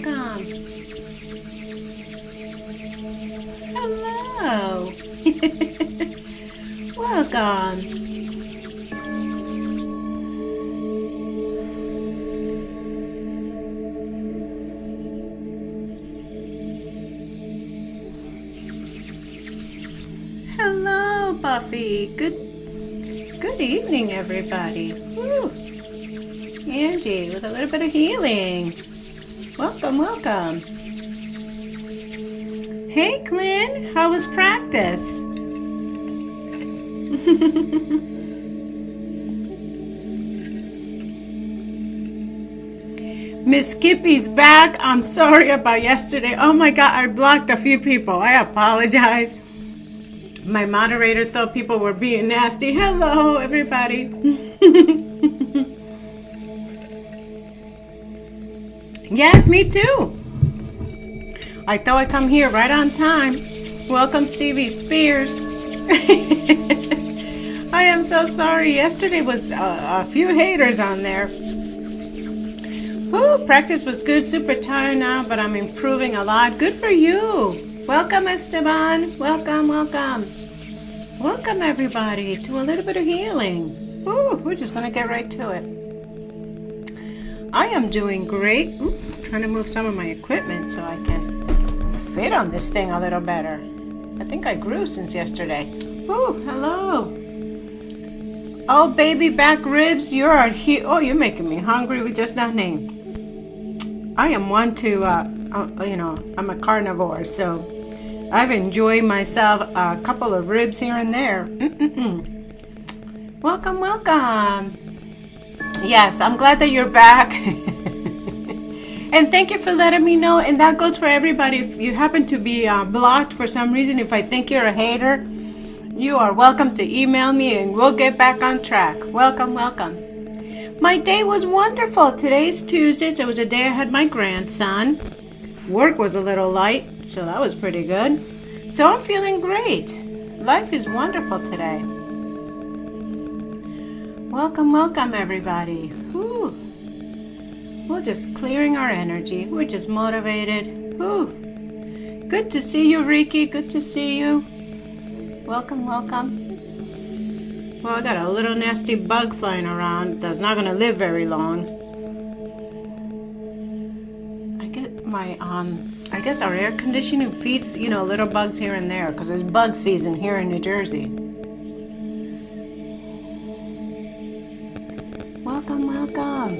welcome. Hello. Welcome. Hello, Buffy. Good evening, everybody. Woo. Angie with a little bit of healing. Welcome, welcome. Hey, Clint. How was practice? Miss Skippy's back. I'm sorry about yesterday. Oh my God, I blocked a few people. I apologize. My moderator thought people were being nasty. Hello, everybody. Yes, me too. I thought I'd come here right on time. Welcome, Stevie Spears. I am so sorry. Yesterday was a few haters on there. Ooh, practice was good. Super tired now, but I'm improving a lot. Good for you. Welcome, Esteban. Welcome, welcome. Welcome, everybody, to a little bit of healing. Ooh, we're just going to get right to it. I am doing great. Ooh, trying to move some of my equipment so I can fit on this thing a little better. I think I grew since yesterday. Ooh, hello. Oh, baby back ribs, you're here. Oh, you're making me hungry with just that name. I am one to, I'm a carnivore, so I've enjoyed myself a couple of ribs here and there. Welcome, welcome. Yes, I'm glad that you're back. And thank you for letting me know. And that goes for everybody. If you happen to be blocked for some reason, if I think you're a hater, you are welcome to email me and we'll get back on track. Welcome, welcome. My day was wonderful. Today's Tuesday, so it was a day I had my grandson. Work was a little light, so that was pretty good. So I'm feeling great. Life is wonderful today. Welcome, welcome, everybody. Whew. We're just clearing our energy. We're just motivated. Whew. Good to see you, Reiki. Good to see you. Welcome, welcome. Well, I got a little nasty bug flying around that's not going to live very long. I guess our air conditioning feeds, little bugs here and there because it's bug season here in New Jersey. Welcome, welcome.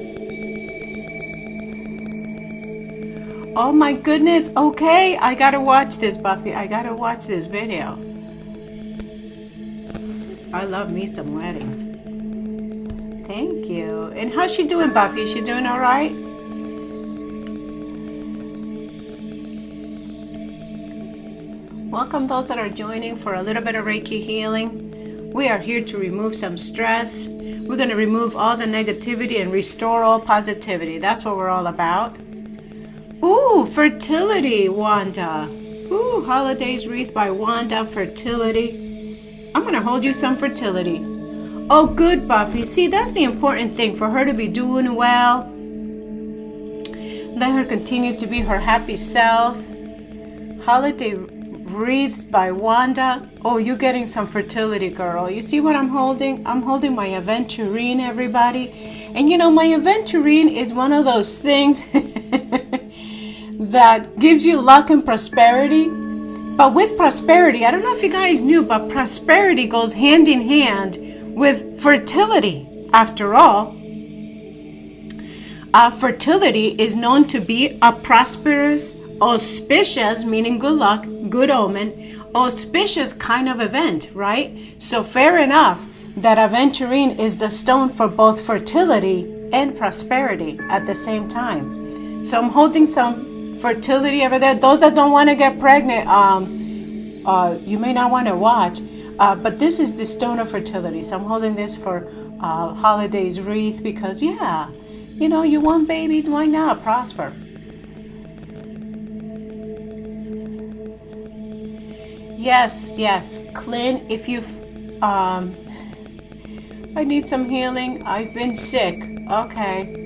Oh my goodness. Okay, I got to watch this, Buffy. I got to watch this video. I love me some weddings. Thank you. And how's she doing, Buffy? Is she doing all right? Welcome those that are joining for a little bit of Reiki healing. We are here to remove some stress. We're going to remove all the negativity and restore all positivity. That's what we're all about. Ooh, fertility, Wanda. Ooh, Holidays Wreath by Wanda, fertility. I'm going to hold you some fertility. Oh, good, Buffy. See, that's the important thing, for her to be doing well. Let her continue to be her happy self. Holiday Wreaths by Wanda. Oh, you're getting some fertility, girl. You see what I'm holding? I'm holding my aventurine, everybody. And my aventurine is one of those things that gives you luck and prosperity. But with prosperity, I don't know if you guys knew, but prosperity goes hand in hand with fertility. After all, fertility is known to be a prosperous, auspicious, meaning good luck, good omen, auspicious kind of event, right? So fair enough that aventurine is the stone for both fertility and prosperity at the same time. So I'm holding some fertility over there. Those that don't want to get pregnant, you may not want to watch, but this is the stone of fertility. So I'm holding this for Holidays Wreath because, you want babies, why not? Prosper. Yes, Clint, if you've, I need some healing. I've been sick. Okay.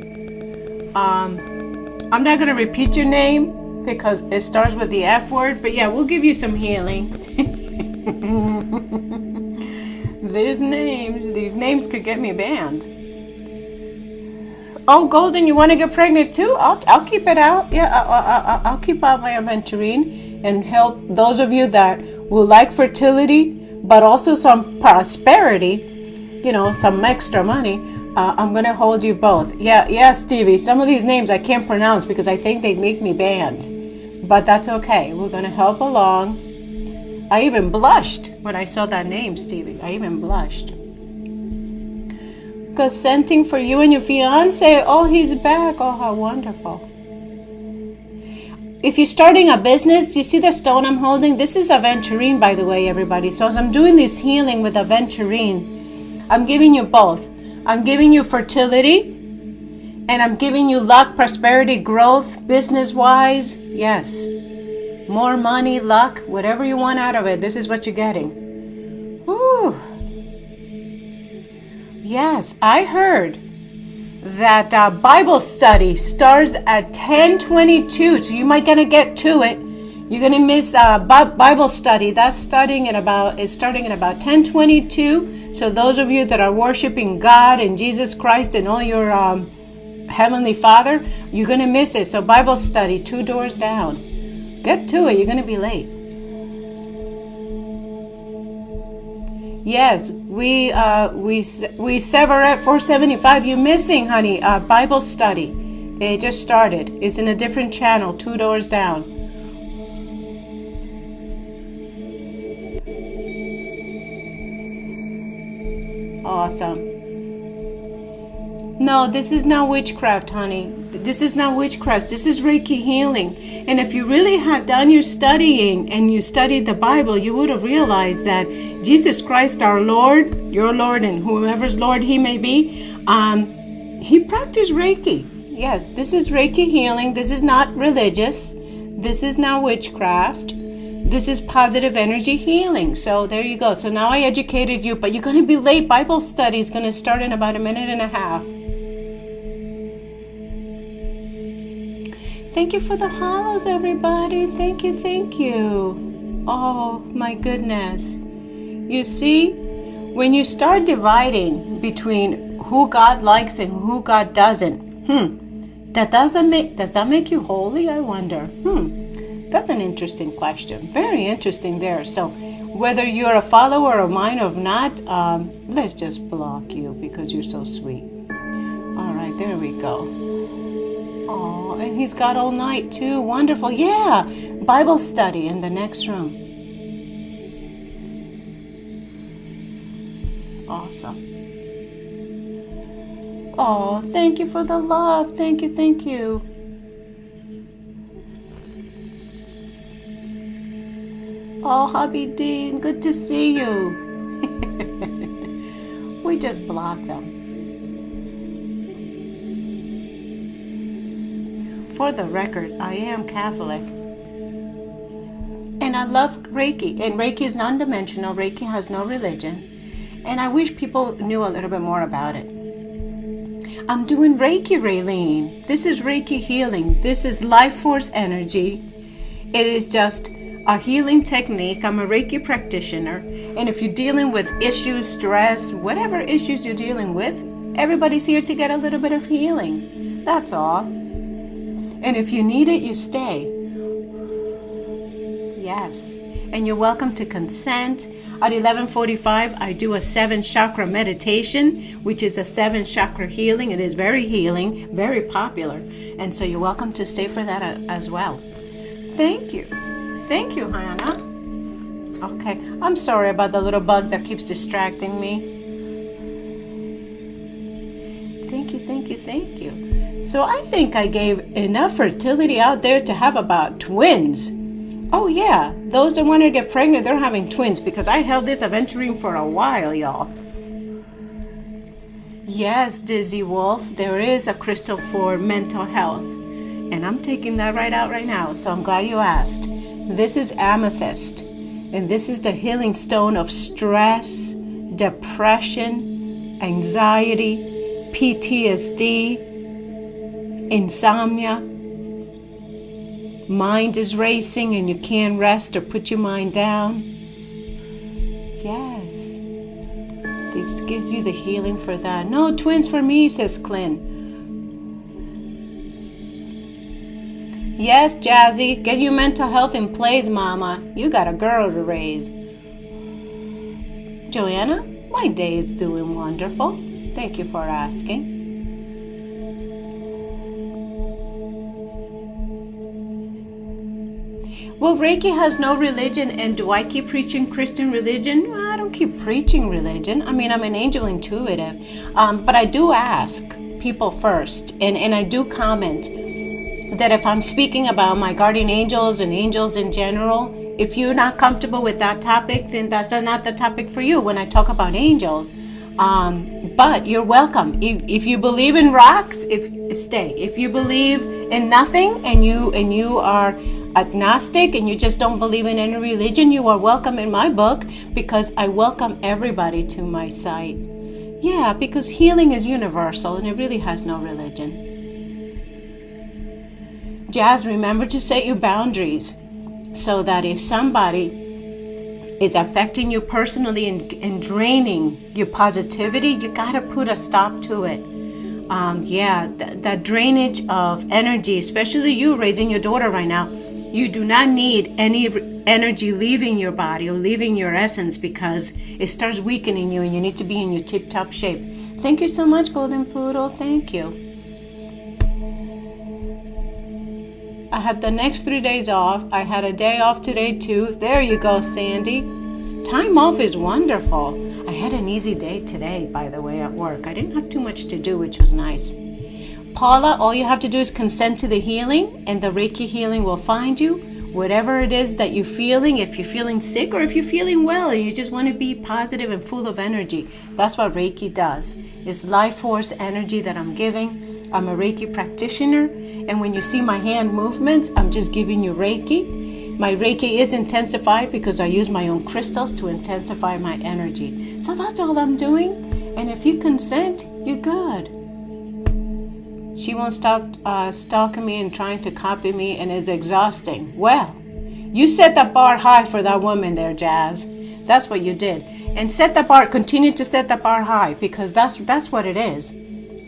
I'm not going to repeat your name because it starts with the F word, but yeah, we'll give you some healing. These names could get me banned. Oh, Golden, you want to get pregnant too? I'll keep it out. Yeah, I'll keep out my aventurine and help those of you that will like fertility, but also some prosperity, some extra money. I'm going to hold you both. Yeah, Stevie, some of these names I can't pronounce because I think they make me banned. But that's okay. We're going to help along. I even blushed when I saw that name, Stevie. I even blushed. Consenting for you and your fiance. Oh, he's back. Oh, how wonderful. If you're starting a business, do you see the stone I'm holding? This is aventurine, by the way, everybody. So as I'm doing this healing with aventurine, I'm giving you both. I'm giving you fertility, and I'm giving you luck, prosperity, growth, business-wise. Yes. More money, luck, whatever you want out of it. This is what you're getting. Whew. Yes, I heard that Bible study starts at 10:22, so you might gonna get to it. You're gonna miss Bible study. That's starting at about 10:22. So those of you that are worshiping God and Jesus Christ and all your Heavenly Father, you're gonna miss it. So Bible study, 2 doors down. Get to it. You're gonna be late. Yes, we sever at 475. You're missing, honey. Bible study. It just started. It's in a different channel, 2 doors down. Awesome. No, this is not witchcraft, honey. This is not witchcraft. This is Reiki healing. And if you really had done your studying and you studied the Bible, you would have realized that Jesus Christ, our Lord, your Lord, and whoever's Lord he may be, he practiced Reiki. Yes, this is Reiki healing. This is not religious. This is not witchcraft. This is positive energy healing. So there you go. So now I educated you, but you're going to be late. Bible study is going to start in about a minute and a half. Thank you for the hollows, everybody. Thank you, thank you. Oh, my goodness. You see, when you start dividing between who God likes and who God doesn't, does that make you holy, I wonder? That's an interesting question. Very interesting there. So whether you're a follower of mine or not, let's just block you because you're so sweet. All right, there we go. Oh, and he's got all night too. Wonderful. Yeah, Bible study in the next room. Awesome. Oh, thank you for the love. Thank you, thank you. Oh, Hubby Dean, good to see you. We just block them. For the record, I am Catholic. And I love Reiki. And Reiki is non-dimensional. Reiki has no religion. And I wish people knew a little bit more about it. I'm doing Reiki, Raylene. This is Reiki healing. This is life force energy. It is just a healing technique. I'm a Reiki practitioner. And if you're dealing with issues, stress, whatever issues you're dealing with, everybody's here to get a little bit of healing. That's all. And if you need it, you stay. Yes. And you're welcome to consent. At 11:45, I do a 7-chakra meditation, which is a 7-chakra healing. It is very healing, very popular. And so you're welcome to stay for that as well. Thank you. Thank you, Hannah. Okay. I'm sorry about the little bug that keeps distracting me. Thank you, thank you, thank you. So I think I gave enough fertility out there to have about twins. Oh yeah, those that want to get pregnant, they're having twins because I held this aventurine for a while, y'all. Yes, Dizzy Wolf, there is a crystal for mental health. And I'm taking that right out right now, so I'm glad you asked. This is amethyst, and this is the healing stone of stress, depression, anxiety, PTSD, insomnia, mind is racing and you can't rest or put your mind down. Yes. This gives you the healing for that. No twins for me, says Clint. Yes, Jazzy, get your mental health in place, Mama. You got a girl to raise. Joanna, my day is doing wonderful. Thank you for asking. Well, Reiki has no religion, and do I keep preaching Christian religion? I don't keep preaching religion. I mean, I'm an angel intuitive, but I do ask people first, and I do comment that if I'm speaking about my guardian angels and angels in general, if you're not comfortable with that topic, then that's not the topic for you when I talk about angels. But you're welcome. If you believe in rocks, stay. If you believe in nothing and you are agnostic and you just don't believe in any religion, you are welcome in my book, because I welcome everybody to my site. Yeah, because healing is universal and it really has no religion. Jazz, remember to set your boundaries so that if somebody is affecting you personally and draining your positivity, you got to put a stop to it. That drainage of energy, especially you raising your daughter right now, you do not need any energy leaving your body or leaving your essence, because it starts weakening you and you need to be in your tip-top shape. Thank you so much, Golden Poodle. Thank you. I have the next 3 days off. I had a day off today too. There you go, Sandy. Time off is wonderful. I had an easy day today, by the way, at work. I didn't have too much to do, which was nice. Paula, all you have to do is consent to the healing, and the Reiki healing will find you. Whatever it is that you're feeling, if you're feeling sick or if you're feeling well and you just want to be positive and full of energy, that's what Reiki does. It's life force energy that I'm giving. I'm a Reiki practitioner. And when you see my hand movements, I'm just giving you Reiki. My Reiki is intensified because I use my own crystals to intensify my energy. So that's all I'm doing. And if you consent, you're good. She won't stop stalking me and trying to copy me, and it's exhausting. Well, you set the bar high for that woman there, Jazz. That's what you did. And continue to set the bar high, because that's what it is.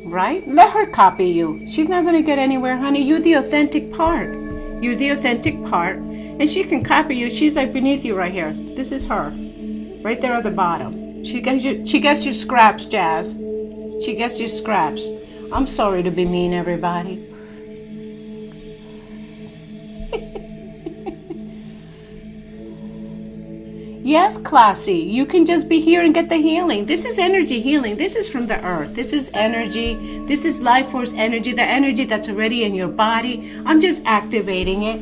Right? Let her copy you. She's not going to get anywhere, honey. You're the authentic part. You're the authentic part. And she can copy you. She's like beneath you right here. This is her. Right there at the bottom. She gets your scraps, Jazz. She gets your scraps. I'm sorry to be mean, everybody. Yes, Classy, you can just be here and get the healing. This is energy healing. This is from the earth. This is energy. This is life force energy, the energy that's already in your body. I'm just activating it.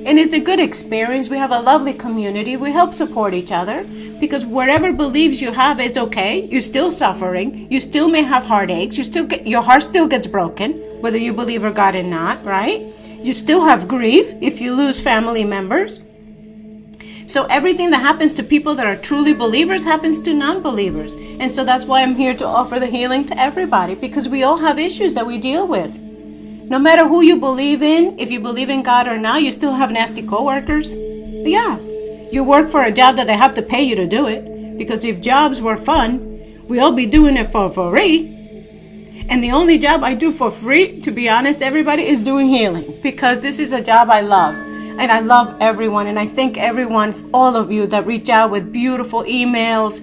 And it's a good experience. We have a lovely community. We help support each other, because whatever beliefs you have, it's okay. You're still suffering. You still may have heartaches. Your heart still gets broken, whether you believe in God or not, right? You still have grief if you lose family members. So everything that happens to people that are truly believers happens to non-believers. And so that's why I'm here to offer the healing to everybody, because we all have issues that we deal with. No matter who you believe in, if you believe in God or not, you still have nasty coworkers. Yeah, you work for a job that they have to pay you to do it. Because if jobs were fun, we all be doing it for free. And the only job I do for free, to be honest, everybody, is doing healing. Because this is a job I love. And I love everyone, and I thank everyone, all of you that reach out with beautiful emails,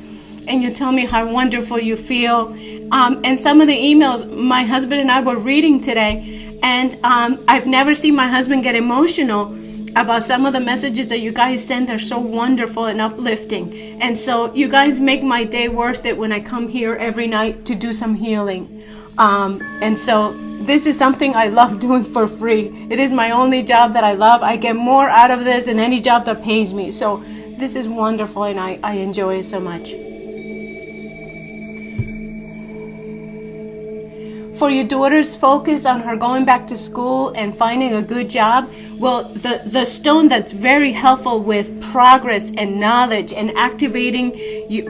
and you tell me how wonderful you feel. And some of the emails my husband and I were reading today, and I've never seen my husband get emotional about some of the messages that you guys send. They're so wonderful and uplifting. And so you guys make my day worth it when I come here every night to do some healing. And so this is something I love doing for free. It is my only job that I love. I get more out of this than any job that pays me. So this is wonderful, and I enjoy it so much. For your daughter's focus on her going back to school and finding a good job, well, the stone that's very helpful with progress and knowledge and activating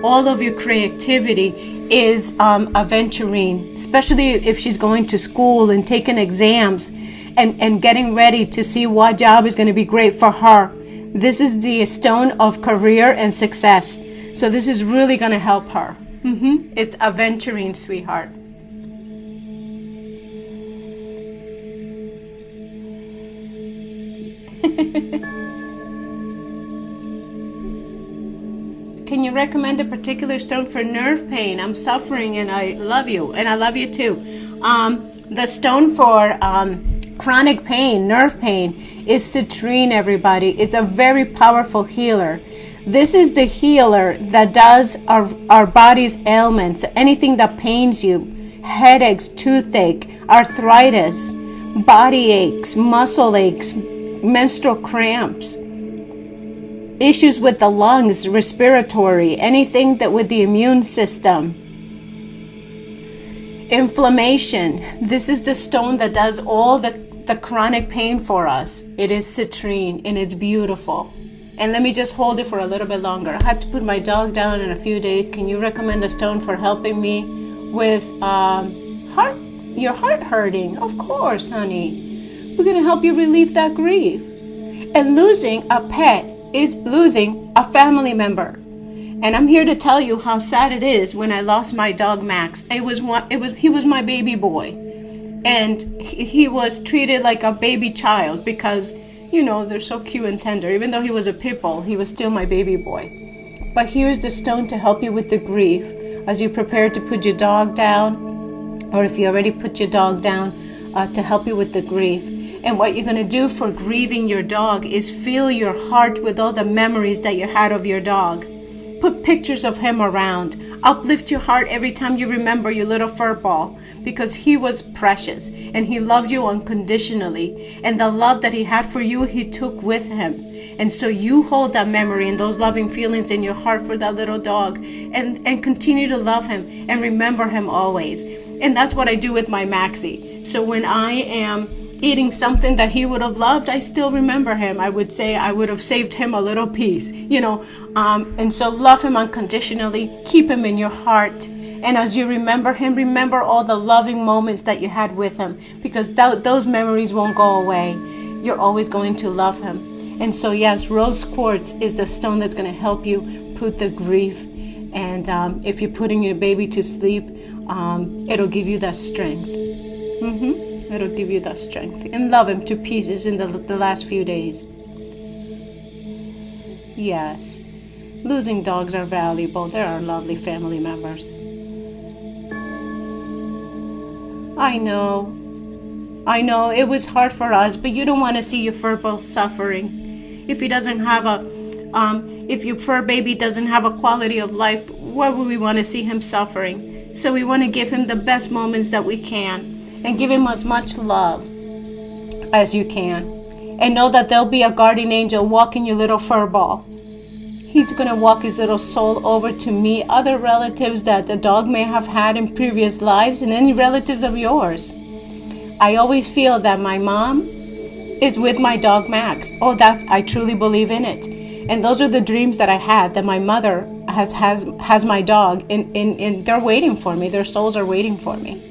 all of your creativity is aventurine, especially if she's going to school and taking exams and getting ready to see what job is going to be great for her. This is the stone of career and success. So this is really going to help her. It's aventurine, sweetheart. Can you recommend a particular stone for nerve pain? I'm suffering and I love you, and I love you too. The stone for chronic pain, nerve pain, is citrine, everybody. It's a very powerful healer. This is the healer that does our body's ailments, anything that pains you, headaches, toothache, arthritis, body aches, muscle aches, menstrual cramps, issues with the lungs, respiratory, anything that with the immune system, inflammation. This is the stone that does all the chronic pain for us. It is citrine and it's beautiful. And let me just hold it for a little bit longer. I had to put my dog down in a few days. Can you recommend a stone for helping me with your heart hurting? Of course, honey. We're going to help you relieve that grief. And losing a pet is losing a family member. And I'm here to tell you how sad it is when I lost my dog Max. He was my baby boy. And he was treated like a baby child because, you know, they're so cute and tender. Even though he was a pit bull, he was still my baby boy. But here's the stone to help you with the grief as you prepare to put your dog down, or if you already put your dog down, to help you with the grief. And what you're going to do for grieving your dog is fill your heart with all the memories that you had of your dog. Put pictures of him around. Uplift your heart every time you remember your little fur ball, because he was precious and he loved you unconditionally. And the love that he had for you, he took with him. And so you hold that memory and those loving feelings in your heart for that little dog, and continue to love him and remember him always. And that's what I do with my Maxie. So when I am eating something that he would have loved, I still remember him. I would say I would have saved him a little piece, you know. And so love him unconditionally. Keep him in your heart. And as you remember him, remember all the loving moments that you had with him, because those memories won't go away. You're always going to love him. And so yes, rose quartz is the stone that's going to help you put the grief. And if you're putting your baby to sleep, it'll give you that strength. It'll give you that strength. And love him to pieces in the last few days. Yes, losing dogs are valuable. They're our lovely family members. I know, it was hard for us, but you don't want to see your fur ball suffering. If he doesn't have if your fur baby doesn't have a quality of life, why would we want to see him suffering? So we want to give him the best moments that we can, and give him as much love as you can. And know that there'll be a guardian angel walking your little fur ball. He's going to walk his little soul over to meet other relatives that the dog may have had in previous lives, and any relatives of yours. I always feel that my mom is with my dog Max. I truly believe in it. And those are the dreams that I had, that my mother has my dog, and they're waiting for me. Their souls are waiting for me.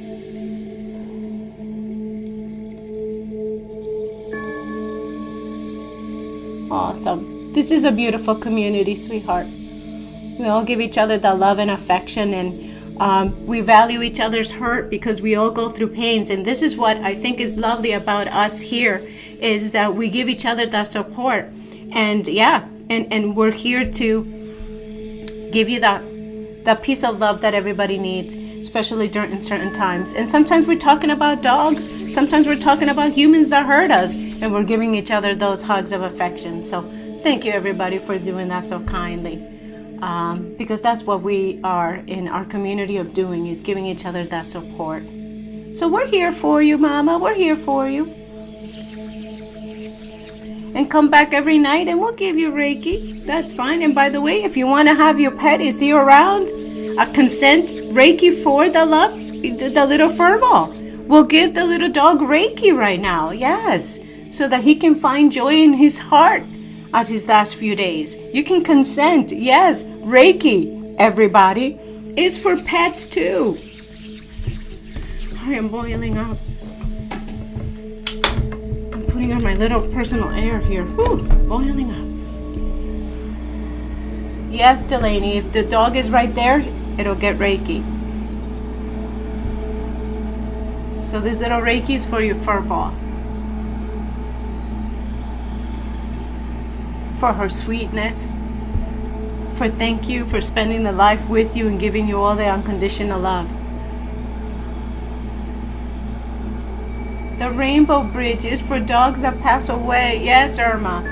Awesome. This is a beautiful community, sweetheart. We all give each other the love and affection, and we value each other's hurt because we all go through pains. And this is what I think is lovely about us here, is that we give each other that support. And yeah, and we're here to give you that piece of love that everybody needs, especially during certain times. And sometimes we're talking about dogs, sometimes we're talking about humans that hurt us, and we're giving each other those hugs of affection. So thank you, everybody, for doing that so kindly, because that's what we are in our community of doing, is giving each other that support. So we're here for you, Mama. We're here for you. And come back every night and we'll give you Reiki. That's fine. And by the way, if you want to have your pet, is he around? A consent Reiki for the little fur ball. We'll give the little dog Reiki right now. Yes. So that he can find joy in his heart at his last few days. You can consent. Yes. Reiki, everybody, is for pets too. I am boiling up. putting on my little personal air here. Whew, boiling up. Yes, Delaney, if the dog is right there, it'll get Reiki. So this little Reiki is for your fur ball. For her sweetness. For thank you for spending the life with you and giving you all the unconditional love. The rainbow bridge is for dogs that pass away. Yes, Irma.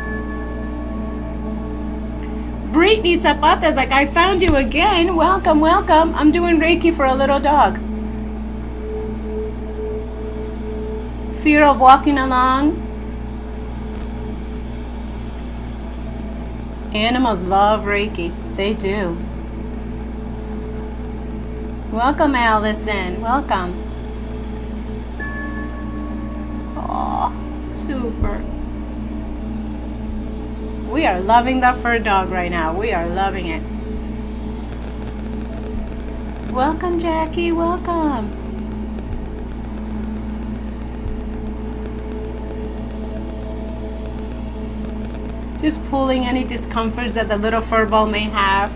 Brittany Zapata's like, I found you again. Welcome, welcome. I'm doing Reiki for a little dog. Fear of walking along. Animals love Reiki. They do. Welcome, Allison. Welcome. Aw, super. We are loving the fur dog right now. We are loving it. Welcome, Jackie. Welcome. Just pulling any discomforts that the little fur ball may have,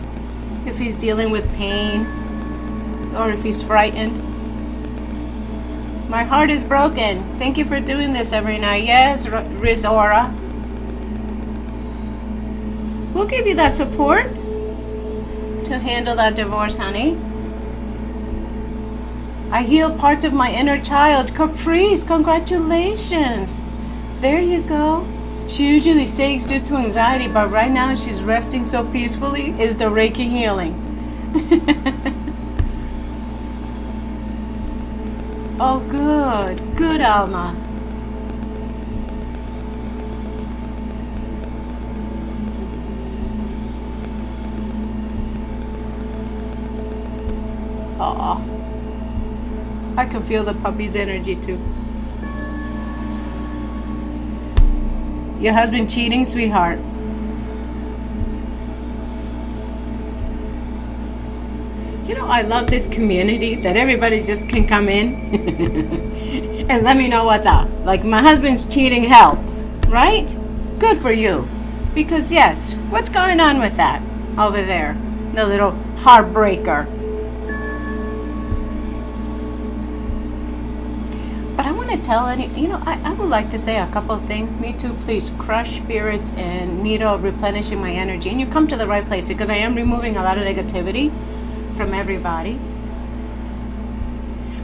if he's dealing with pain or if he's frightened. My heart is broken. Thank you for doing this every night. Yes, Rizora. We'll give you that support to handle that divorce, honey. I heal parts of my inner child. Caprice, congratulations. There you go. She usually says due to anxiety, but right now she's resting so peacefully. Is the Reiki healing? Oh, good. Good, Alma. Aw. I can feel the puppy's energy too. Your husband cheating, sweetheart? You know, I love this community that everybody just can come in and let me know what's up. Like, my husband's cheating, help, right? Good for you. Because yes, what's going on with that over there? The little heartbreaker. But I want to tell I would like to say a couple of things. Me too, please. Crush spirits and needle replenishing my energy. And you come to the right place because I am removing a lot of negativity from everybody.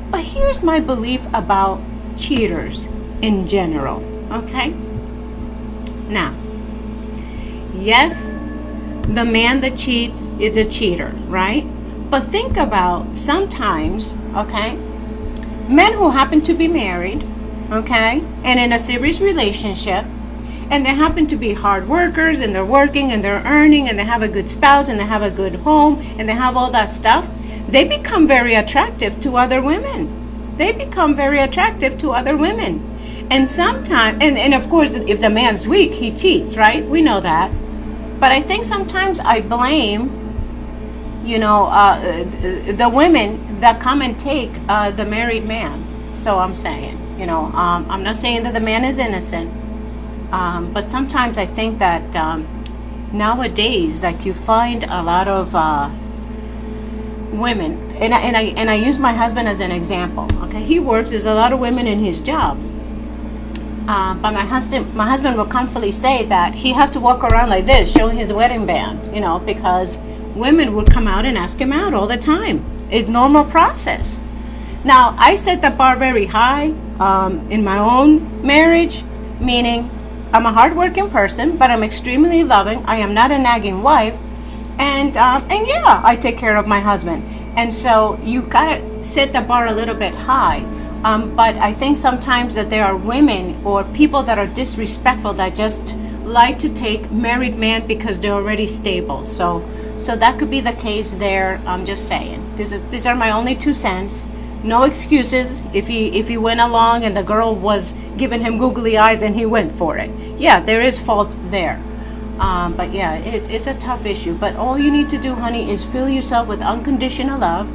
But here's my belief about cheaters in general, okay? Now, yes, the man that cheats is a cheater, right? But think about sometimes, okay, men who happen to be married, okay, and in a serious relationship, and they happen to be hard workers, and they're working, and they're earning, and they have a good spouse, and they have a good home, and they have all that stuff, they become very attractive to other women. They become very attractive to other women. And sometimes, and of course, if the man's weak, he cheats, right? We know that. But I think sometimes I blame, the women that come and take the married man. So I'm saying, I'm not saying that the man is innocent, but sometimes I think that nowadays, like, you find a lot of women, and I use my husband as an example. Okay, he works. There's a lot of women in his job, but my husband will comfortably say that he has to walk around like this, showing his wedding band, because women would come out and ask him out all the time. It's normal process. Now, I set the bar very high in my own marriage, meaning I'm a hardworking person, but I'm extremely loving. I am not a nagging wife, and yeah, I take care of my husband. And so you gotta set the bar a little bit high. But I think sometimes that there are women or people that are disrespectful that just like to take married men because they're already stable. So that could be the case there. I'm just saying. These are my only 2 cents. No excuses if he went along and the girl was giving him googly eyes and he went for it. Yeah, there is fault there. But yeah, it's a tough issue. But all you need to do, honey, is fill yourself with unconditional love,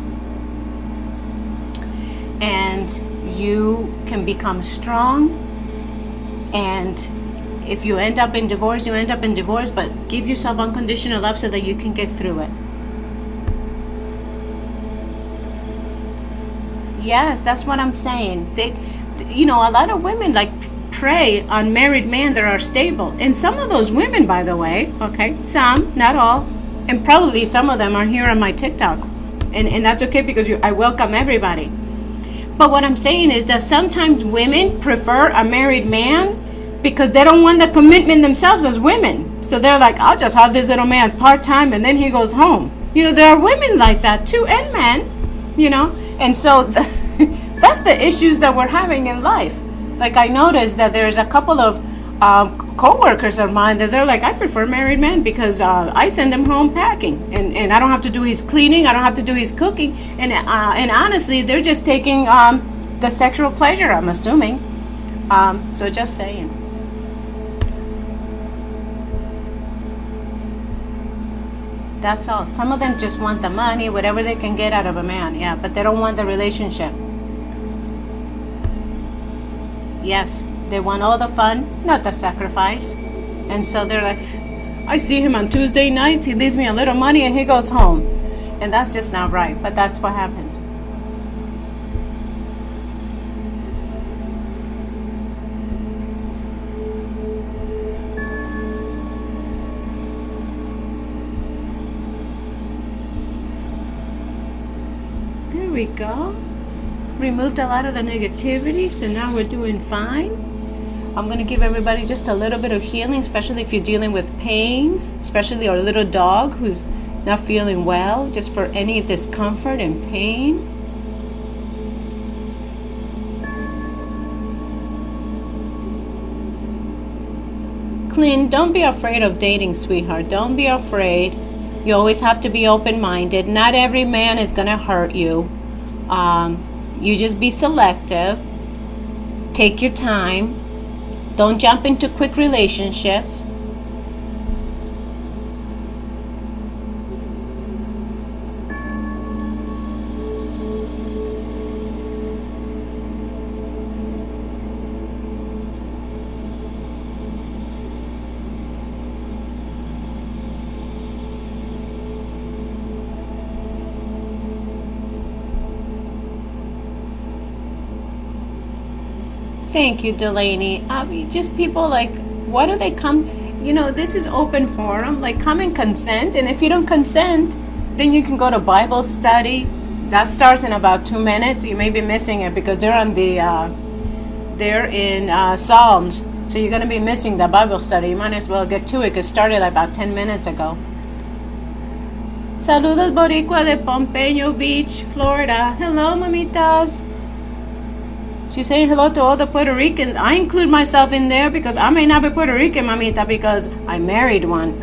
and you can become strong And if you end up in divorce, you end up in divorce, but give yourself unconditional love so that you can get through it. Yes, that's what I'm saying. A lot of women like prey on married men that are stable. And some of those women, by the way, okay, some, not all, and probably some of them are here on my TikTok. And that's okay because I welcome everybody. But what I'm saying is that sometimes women prefer a married man because they don't want the commitment themselves as women. So they're like, I'll just have this little man part-time and then he goes home. There are women like that too, and men, And so that's the issues that we're having in life. Like I noticed that there's a couple of co-workers of mine that they're like, I prefer married men because I send him home packing and I don't have to do his cleaning, I don't have to do his cooking, and honestly they're just taking the sexual pleasure, I'm assuming. So just saying. That's all. Some of them just want the money, whatever they can get out of a man, yeah, but they don't want the relationship. Yes, they want all the fun, not the sacrifice. And so they're like, I see him on Tuesday nights, he leaves me a little money and he goes home. And that's just not right, but that's what happens. There we go. Removed a lot of the negativity, so now we're doing fine. I'm going to give everybody just a little bit of healing, especially if you're dealing with pains, especially our little dog who's not feeling well, just for any discomfort and pain. Clint, don't be afraid of dating, sweetheart. Don't be afraid. You always have to be open-minded. Not every man is going to hurt you. You just be selective. Take your time. Don't jump into quick relationships. Thank you, Delaney. Just people like, what do they come? This is open forum. Like, come and consent. And if you don't consent, then you can go to Bible study. That starts in about 2 minutes. You may be missing it because they're in Psalms. So you're going to be missing the Bible study. You might as well get to it because it started about 10 minutes ago. Saludos, Boricua de Pompano Beach, Florida. Hello, mamitas. She's saying hello to all the Puerto Ricans. I include myself in there because I may not be Puerto Rican, mamita, because I married one.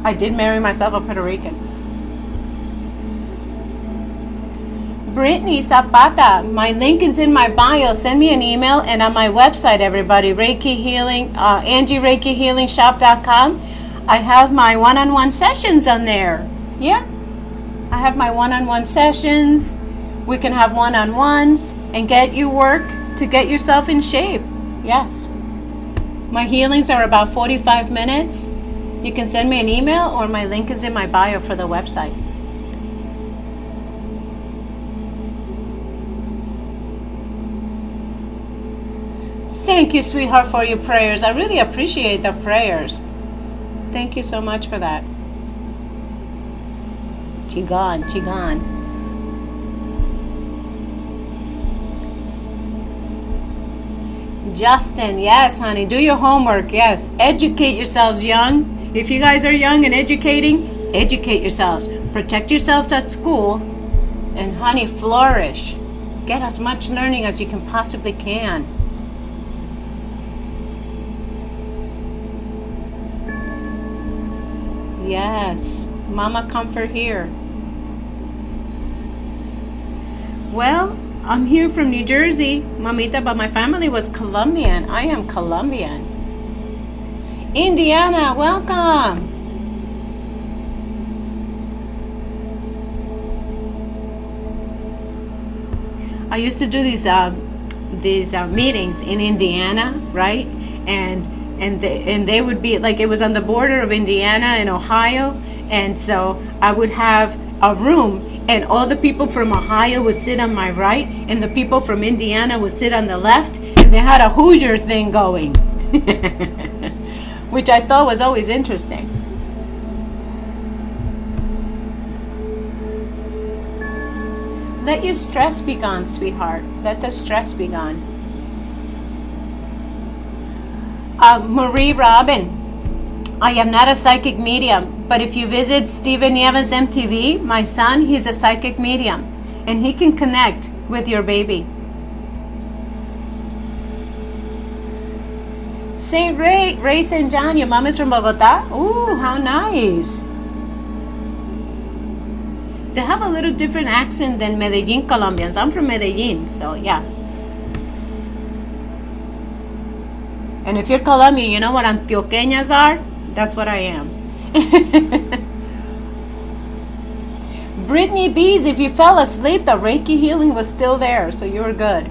I did marry myself a Puerto Rican. Brittany Zapata, my link is in my bio. Send me an email, and on my website, everybody, Reiki Healing, AngieReikiHealingShop.com. I have my one-on-one sessions on there. Yeah, I have my one-on-one sessions. We can have one-on-ones and get you work to get yourself in shape. Yes. My healings are about 45 minutes. You can send me an email or my link is in my bio for the website. Thank you, sweetheart, for your prayers. I really appreciate the prayers. Thank you so much for that. Chigan, Chigan. Justin, yes, honey, do your homework. Yes, educate yourselves young. If you guys are young and educating, educate yourselves. Protect yourselves at school, and honey, flourish. Get as much learning as you can possibly can. Yes, Mama Comfort here. Well, I'm here from New Jersey, mamita, but my family was Colombian. I am Colombian. Indiana, welcome. I used to do these these meetings in Indiana, right? And they would be like, it was on the border of Indiana and Ohio, and so I would have a room, and all the people from Ohio would sit on my right, and the people from Indiana would sit on the left, and they had a Hoosier thing going, which I thought was always interesting. Let your stress be gone, sweetheart. Let the stress be gone. Marie Robin, I am not a psychic medium, but if you visit Steven Nieves MTV, my son, he's a psychic medium, and he can connect with your baby. St. Ray St. John, your mom is from Bogota? Ooh, how nice. They have a little different accent than Medellin Colombians. I'm from Medellin, so yeah. And if you're Colombian, you know what Antioqueñas are? That's what I am. Brittany Bees, if you fell asleep, the Reiki healing was still there, so you were good.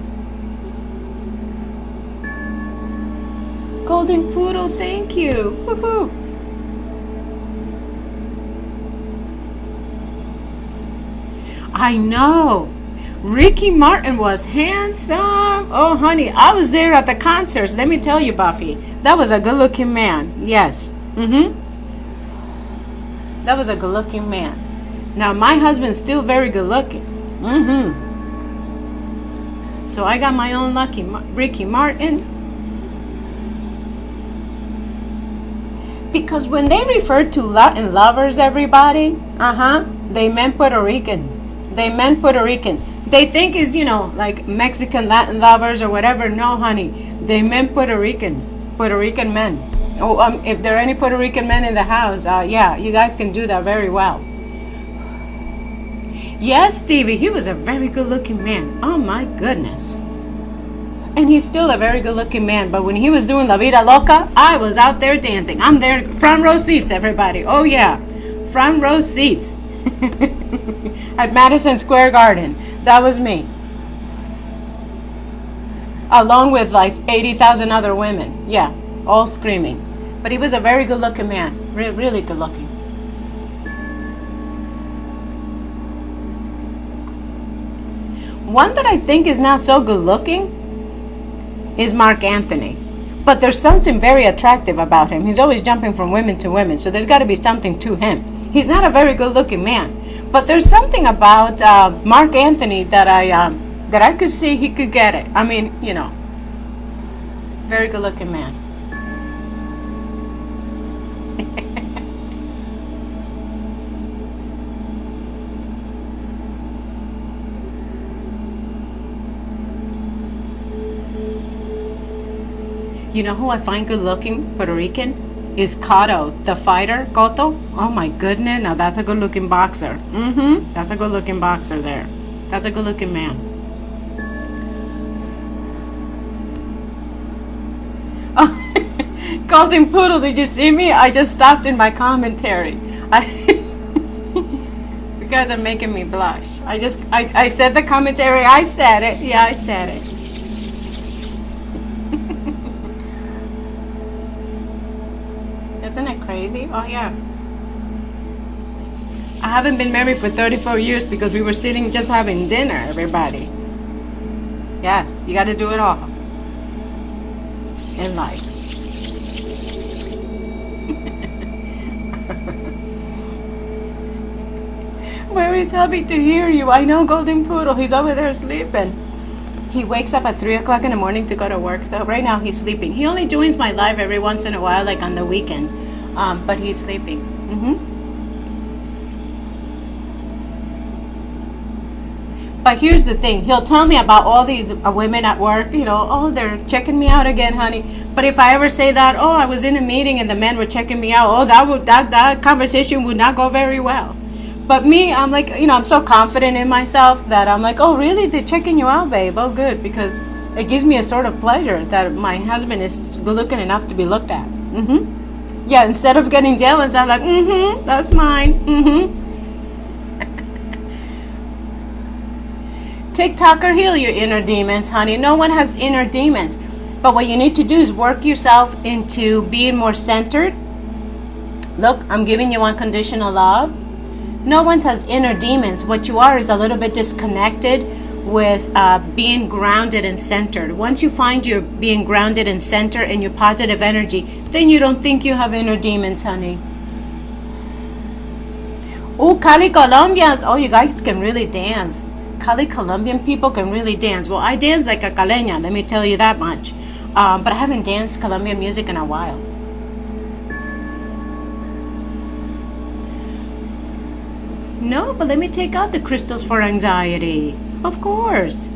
Golden Poodle, thank you. Woohoo. I know. Ricky Martin was handsome. Oh, honey, I was there at the concerts. Let me tell you, Buffy, that was a good-looking man. Yes. That was a good-looking man. Now, my husband's still very good-looking. So I got my own lucky Ricky Martin. Because when they refer to Latin lovers, everybody, they meant Puerto Ricans. They meant Puerto Ricans. They think is, like Mexican Latin lovers or whatever. No, honey. They meant Puerto Ricans. Puerto Rican men. Oh, if there are any Puerto Rican men in the house, yeah, you guys can do that very well. Yes, Stevie, he was a very good-looking man. Oh, my goodness. And he's still a very good-looking man. But when he was doing La Vida Loca, I was out there dancing. I'm there, front row seats, everybody. Oh, yeah. Front row seats. At Madison Square Garden. That was me. Along with like 80,000 other women. Yeah, all screaming. But he was a very good-looking man. Really good-looking. One that I think is not so good-looking is Mark Anthony. But there's something very attractive about him. He's always jumping from women to women, so there's got to be something to him. He's not a very good-looking man. But there's something about Mark Anthony that I could see he could get it. I mean, very good-looking man. You know who I find good-looking, Puerto Rican? Is Cotto, the fighter, Cotto. Oh my goodness, now that's a good-looking boxer. That's a good-looking boxer there. That's a good-looking man. Oh, Golden Poodle, did you see me? I just stopped in my commentary. You guys are making me blush. I said the commentary. I said it. Yeah, I said it. Isn't it crazy? Oh, yeah. I haven't been married for 34 years because we were sitting just having dinner, everybody. Yes, you got to do it all in life. Where is hubby to hear you? I know, Golden Poodle. He's over there sleeping. He wakes up at 3 o'clock in the morning to go to work. So right now he's sleeping. He only joins my live every once in a while, like on the weekends. But he's sleeping. But here's the thing. He'll tell me about all these women at work. Oh, they're checking me out again, honey. But if I ever say that, oh, I was in a meeting and the men were checking me out, oh, that conversation would not go very well. But me, I'm like, I'm so confident in myself that I'm like, oh, really? They're checking you out, babe. Oh, good. Because it gives me a sort of pleasure that my husband is good looking enough to be looked at. Yeah, instead of getting jealous, I'm like, that's mine. TikTok or heal your inner demons, honey. No one has inner demons. But what you need to do is work yourself into being more centered. Look, I'm giving you unconditional love. No one has inner demons. What you are is a little bit disconnected with being grounded and centered. Once you find you're being grounded and centered in your positive energy, then you don't think you have inner demons, honey. Oh, Cali Colombians. Oh, you guys can really dance. Cali Colombian people can really dance. Well, I dance like a caleña, let me tell you that much. But I haven't danced Colombian music in a while. No, but let me take out the crystals for anxiety. Of course.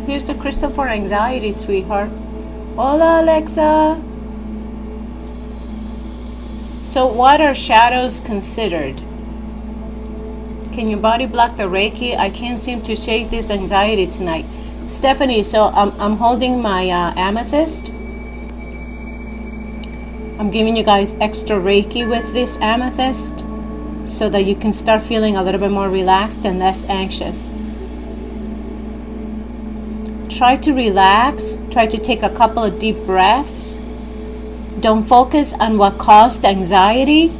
Here's the crystal for anxiety, sweetheart. Hola, Alexa. So what are shadows considered? Can your body block the Reiki? I can't seem to shake this anxiety tonight. Stephanie, so I'm holding my amethyst. I'm giving you guys extra Reiki with this amethyst so that you can start feeling a little bit more relaxed and less anxious. Try to relax. Try to take a couple of deep breaths. Don't focus on what caused anxiety,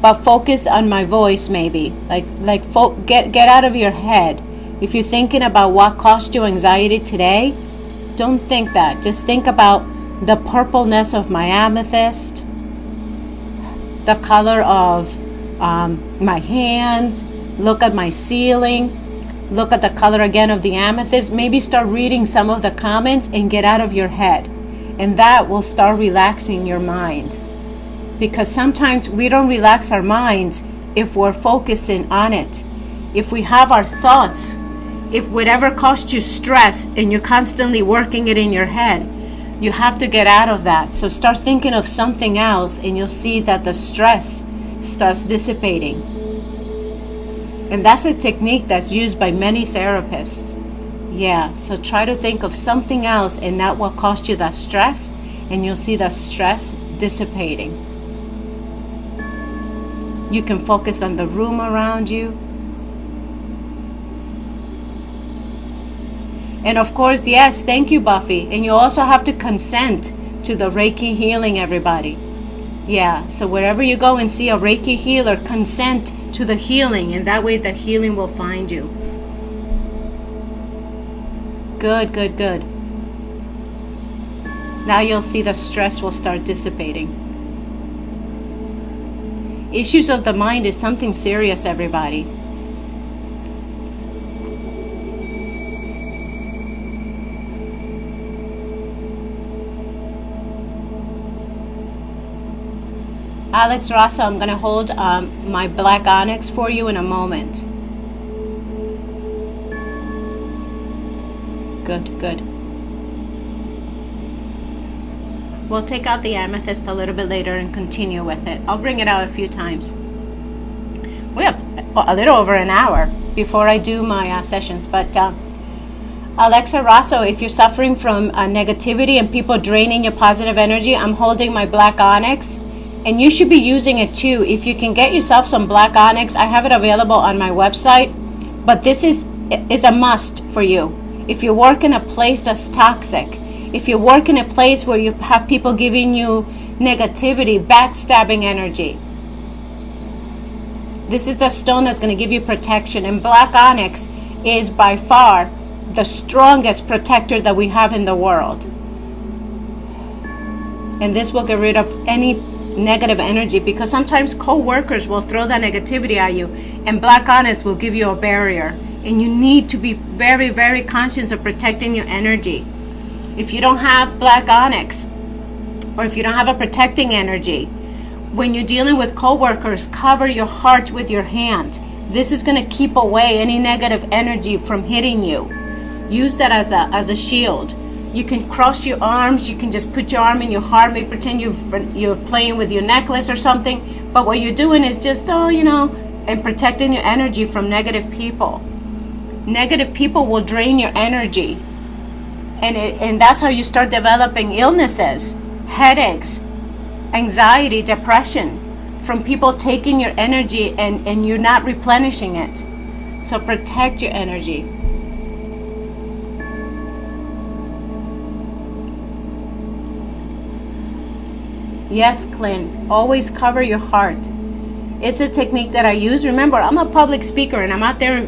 but focus on my voice maybe. Get out of your head. If you're thinking about what caused you anxiety today, don't think that. Just think about the purpleness of my amethyst, the color of my hands. Look at my ceiling. Look at the color again of the amethyst. Maybe start reading some of the comments and get out of your head. And that will start relaxing your mind. Because sometimes we don't relax our minds if we're focusing on it. If we have our thoughts, if whatever caused you stress and you're constantly working it in your head, you have to get out of that. So start thinking of something else and you'll see that the stress starts dissipating. And that's a technique that's used by many therapists. Yeah, so try to think of something else and not what caused you that stress, and you'll see that stress dissipating. You can focus on the room around you. And of course, yes, thank you, Buffy. And you also have to consent to the Reiki healing, everybody. Yeah, so wherever you go and see a Reiki healer, consent to the healing, and that way the healing will find you. Good, good, good. Now you'll see the stress will start dissipating. Issues of the mind is something serious, everybody. Alex Rasa, I'm going to hold my black onyx for you in a moment. Good, good. We'll take out the amethyst a little bit later and continue with it. I'll bring it out a few times. We have a little over an hour before I do my sessions. But Alexa Rasso, if you're suffering from negativity and people draining your positive energy, I'm holding my black onyx. And you should be using it too. If you can get yourself some black onyx, I have it available on my website. But this is a must for you. If you work in a place that's toxic, if you work in a place where you have people giving you negativity, backstabbing energy, this is the stone that's going to give you protection. And black onyx is by far the strongest protector that we have in the world. And this will get rid of any negative energy, because sometimes co-workers will throw that negativity at you, and black onyx will give you a barrier. And you need to be very, very conscious of protecting your energy. If you don't have black onyx, or if you don't have a protecting energy, when you're dealing with co-workers, cover your heart with your hand. This is going to keep away any negative energy from hitting you. Use that as a shield. You can cross your arms. You can just put your arm in your heart. Maybe pretend you're playing with your necklace or something. But what you're doing is just, and protecting your energy from negative people. Negative people will drain your energy. And that's how you start developing illnesses, headaches, anxiety, depression, from people taking your energy and you're not replenishing it. So protect your energy. Yes, Clint, always cover your heart. It's a technique that I use. Remember, I'm a public speaker and I'm out there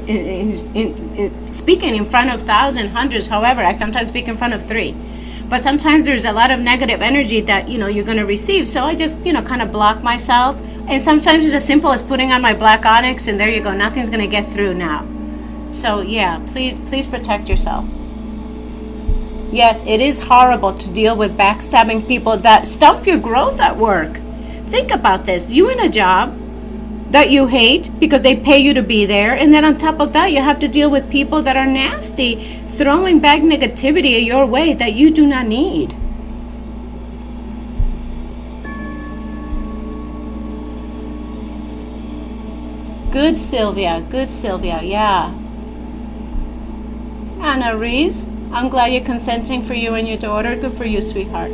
speaking in front of thousands, hundreds, however, I sometimes speak in front of 3. But sometimes there's a lot of negative energy that, you're going to receive. So I just, kind of block myself. And sometimes it's as simple as putting on my black onyx and there you go. Nothing's going to get through now. So yeah, please protect yourself. Yes, it is horrible to deal with backstabbing people that stop your growth at work. Think about this. You in a job that you hate because they pay you to be there, and then on top of that you have to deal with people that are nasty, throwing back negativity your way that you do not need. Good Sylvia, yeah. Anna Reese, I'm glad you're consenting for you and your daughter. Good for you, sweetheart.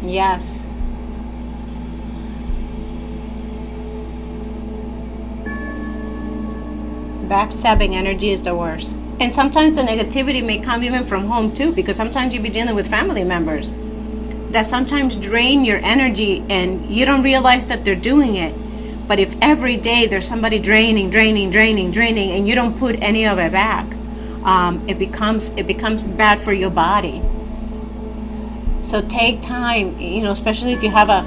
Yes. Backstabbing energy is the worst. And sometimes the negativity may come even from home too, because sometimes you'll be dealing with family members that sometimes drain your energy and you don't realize that they're doing it. But if every day there's somebody draining, and you don't put any of it back, it becomes bad for your body. So take time, especially if you have a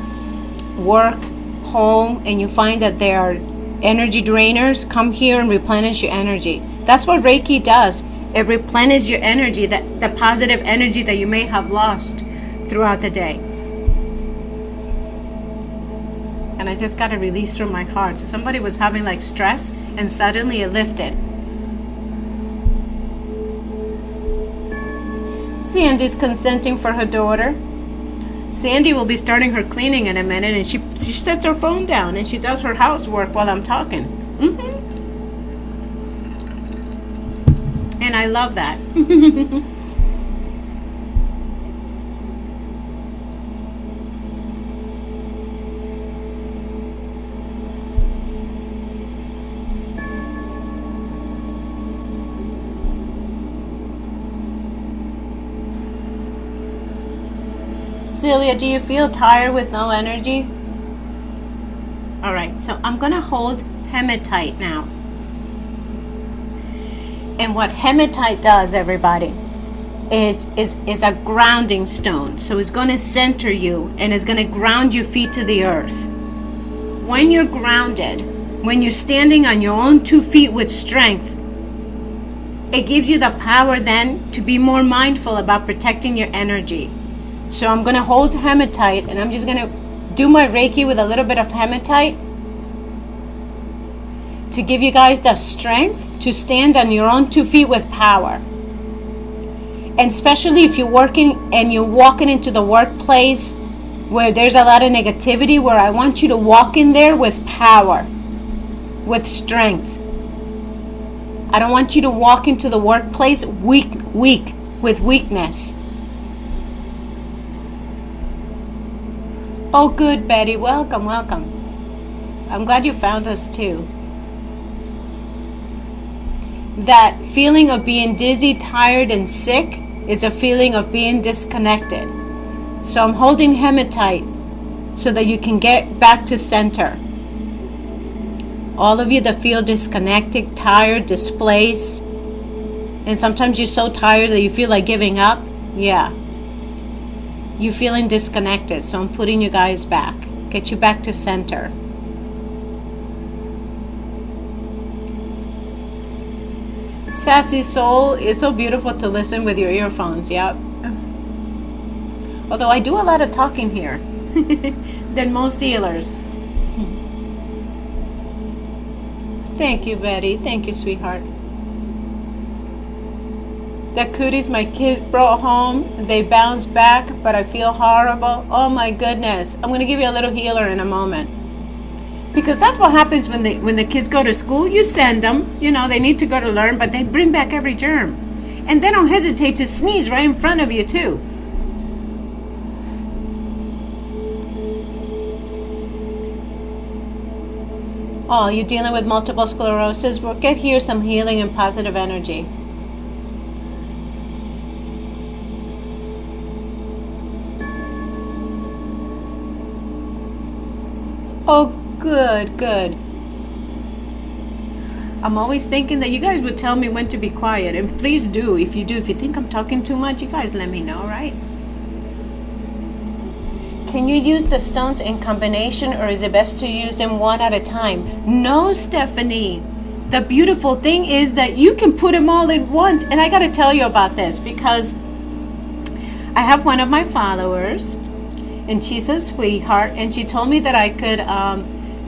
work, home, and you find that there are energy drainers, come here and replenish your energy. That's what Reiki does. It replenishes your energy, the positive energy that you may have lost throughout the day. And I just got a release from my heart. So somebody was having like stress and suddenly it lifted. Sandy's consenting for her daughter. Sandy will be starting her cleaning in a minute, and she sets her phone down and she does her housework while I'm talking. And I love that. Celia, do you feel tired with no energy? All right, so I'm going to hold hematite now. And what hematite does, everybody, is a grounding stone. So it's going to center you and it's going to ground your feet to the earth. When you're grounded, when you're standing on your own 2 feet with strength, it gives you the power then to be more mindful about protecting your energy. So I'm going to hold hematite and I'm just going to do my Reiki with a little bit of hematite to give you guys the strength to stand on your own 2 feet with power. And especially if you're working and you're walking into the workplace where there's a lot of negativity, where I want you to walk in there with power, with strength. I don't want you to walk into the workplace weak, with weakness. Oh, good, Betty. Welcome. I'm glad you found us too. That feeling of being dizzy, tired, and sick is a feeling of being disconnected. So I'm holding hematite so that you can get back to center. All of you that feel disconnected, tired, displaced, and sometimes you're so tired that you feel like giving up. Yeah. You're feeling disconnected, so I'm putting you guys back. Get you back to center. Sassy Soul, it's so beautiful to listen with your earphones, yep. Although I do a lot of talking here than most healers. Thank you, Betty. Thank you, sweetheart. The cooties my kids brought home, they bounced back, but I feel horrible. Oh my goodness. I'm going to give you a little healer in a moment. Because that's what happens when the kids go to school. You send them, they need to go to learn, but they bring back every germ. And they don't hesitate to sneeze right in front of you too. Oh, you're dealing with multiple sclerosis? We'll get here some healing and positive energy. Oh, good, good. I'm always thinking that you guys would tell me when to be quiet. And please do. If you do, if you think I'm talking too much, you guys let me know, right? Can you use the stones in combination, or is it best to use them one at a time? No, Stephanie. The beautiful thing is that you can put them all in once. And I got to tell you about this because I have one of my followers, and she's a sweetheart, and she told me that I could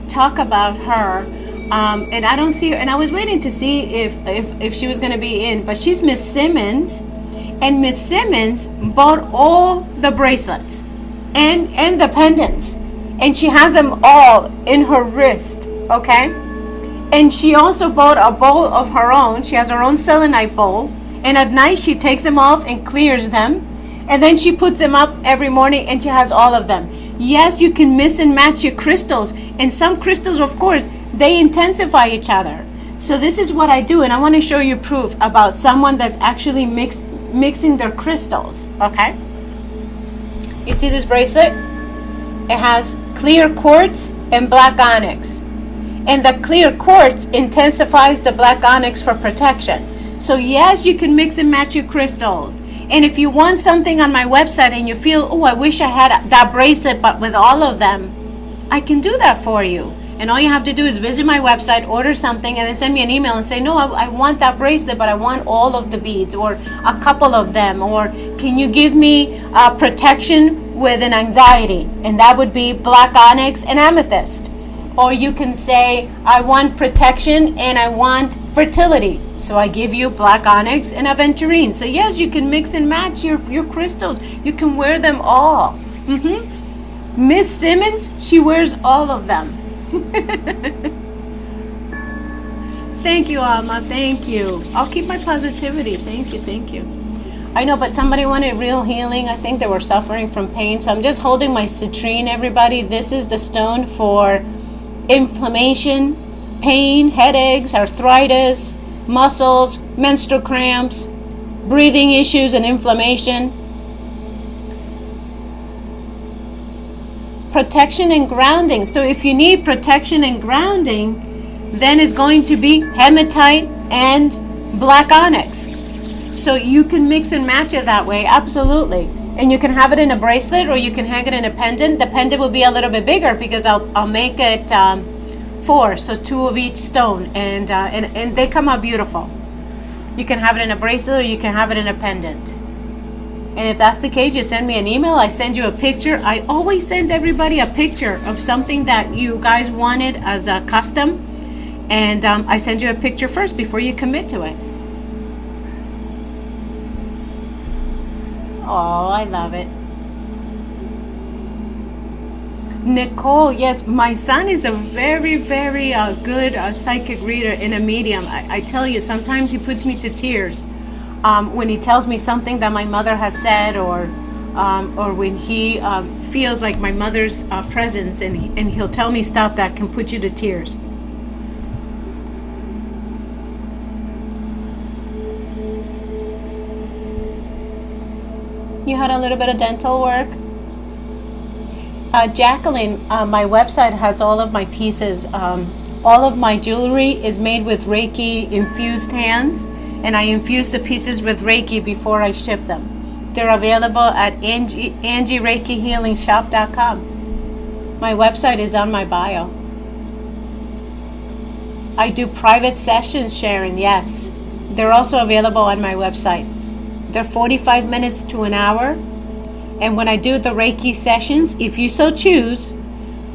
talk about her. And I don't see her, and I was waiting to see if she was going to be in, but she's Miss Simmons, and Miss Simmons bought all the bracelets and the pendants, and she has them all in her wrist, okay? And she also bought a bowl of her own. She has her own selenite bowl, and at night she takes them off and clears them, and then she puts them up every morning, and she has all of them. Yes, you can mix and match your crystals, and some crystals, of course, they intensify each other. So this is what I do, and I want to show you proof about someone that's actually mixing their crystals, okay? You see this bracelet? It has clear quartz and black onyx. And the clear quartz intensifies the black onyx for protection. So yes, you can mix and match your crystals. And if you want something on my website and you feel, oh, I wish I had that bracelet but with all of them, I can do that for you. And all you have to do is visit my website, order something, and then send me an email and say, no, I want that bracelet, but I want all of the beads, or a couple of them, or can you give me protection with an anxiety? And that would be black onyx and amethyst. Or you can say, I want protection and I want fertility. So I give you black onyx and aventurine. So yes, you can mix and match your crystals. You can wear them all. Miss Simmons, she wears all of them. Thank you, Alma. Thank you. I'll keep my positivity. Thank you. Thank you. I know, but somebody wanted real healing. I think they were suffering from pain. So I'm just holding my citrine, everybody. This is the stone for inflammation, pain, headaches, arthritis, muscles, menstrual cramps, breathing issues, and inflammation. Protection and grounding. So if you need protection and grounding, then it's going to be hematite and black onyx. So you can mix and match it that way, absolutely. And you can have it in a bracelet, or you can hang it in a pendant. The pendant will be a little bit bigger because I'll make it 4, so 2 of each stone, and they come out beautiful. You can have it in a bracelet, or you can have it in a pendant. And if that's the case, you send me an email, I send you a picture. I always send everybody a picture of something that you guys wanted as a custom. And I send you a picture first before you commit to it. Oh, I love it. Nicole, yes, my son is a very, very good psychic reader and a medium. I tell you, sometimes he puts me to tears. When he tells me something that my mother has said, or when he feels like my mother's presence, and he'll tell me stuff that can put you to tears. You had a little bit of dental work? Jacqueline, my website has all of my pieces. All of my jewelry is made with Reiki infused hands. And I infuse the pieces with Reiki before I ship them. They're available at AngieReikiHealingShop.com. My website is on my bio. I do private sessions, Sharon, yes. They're also available on my website. They're 45 minutes to an hour. And when I do the Reiki sessions, if you so choose,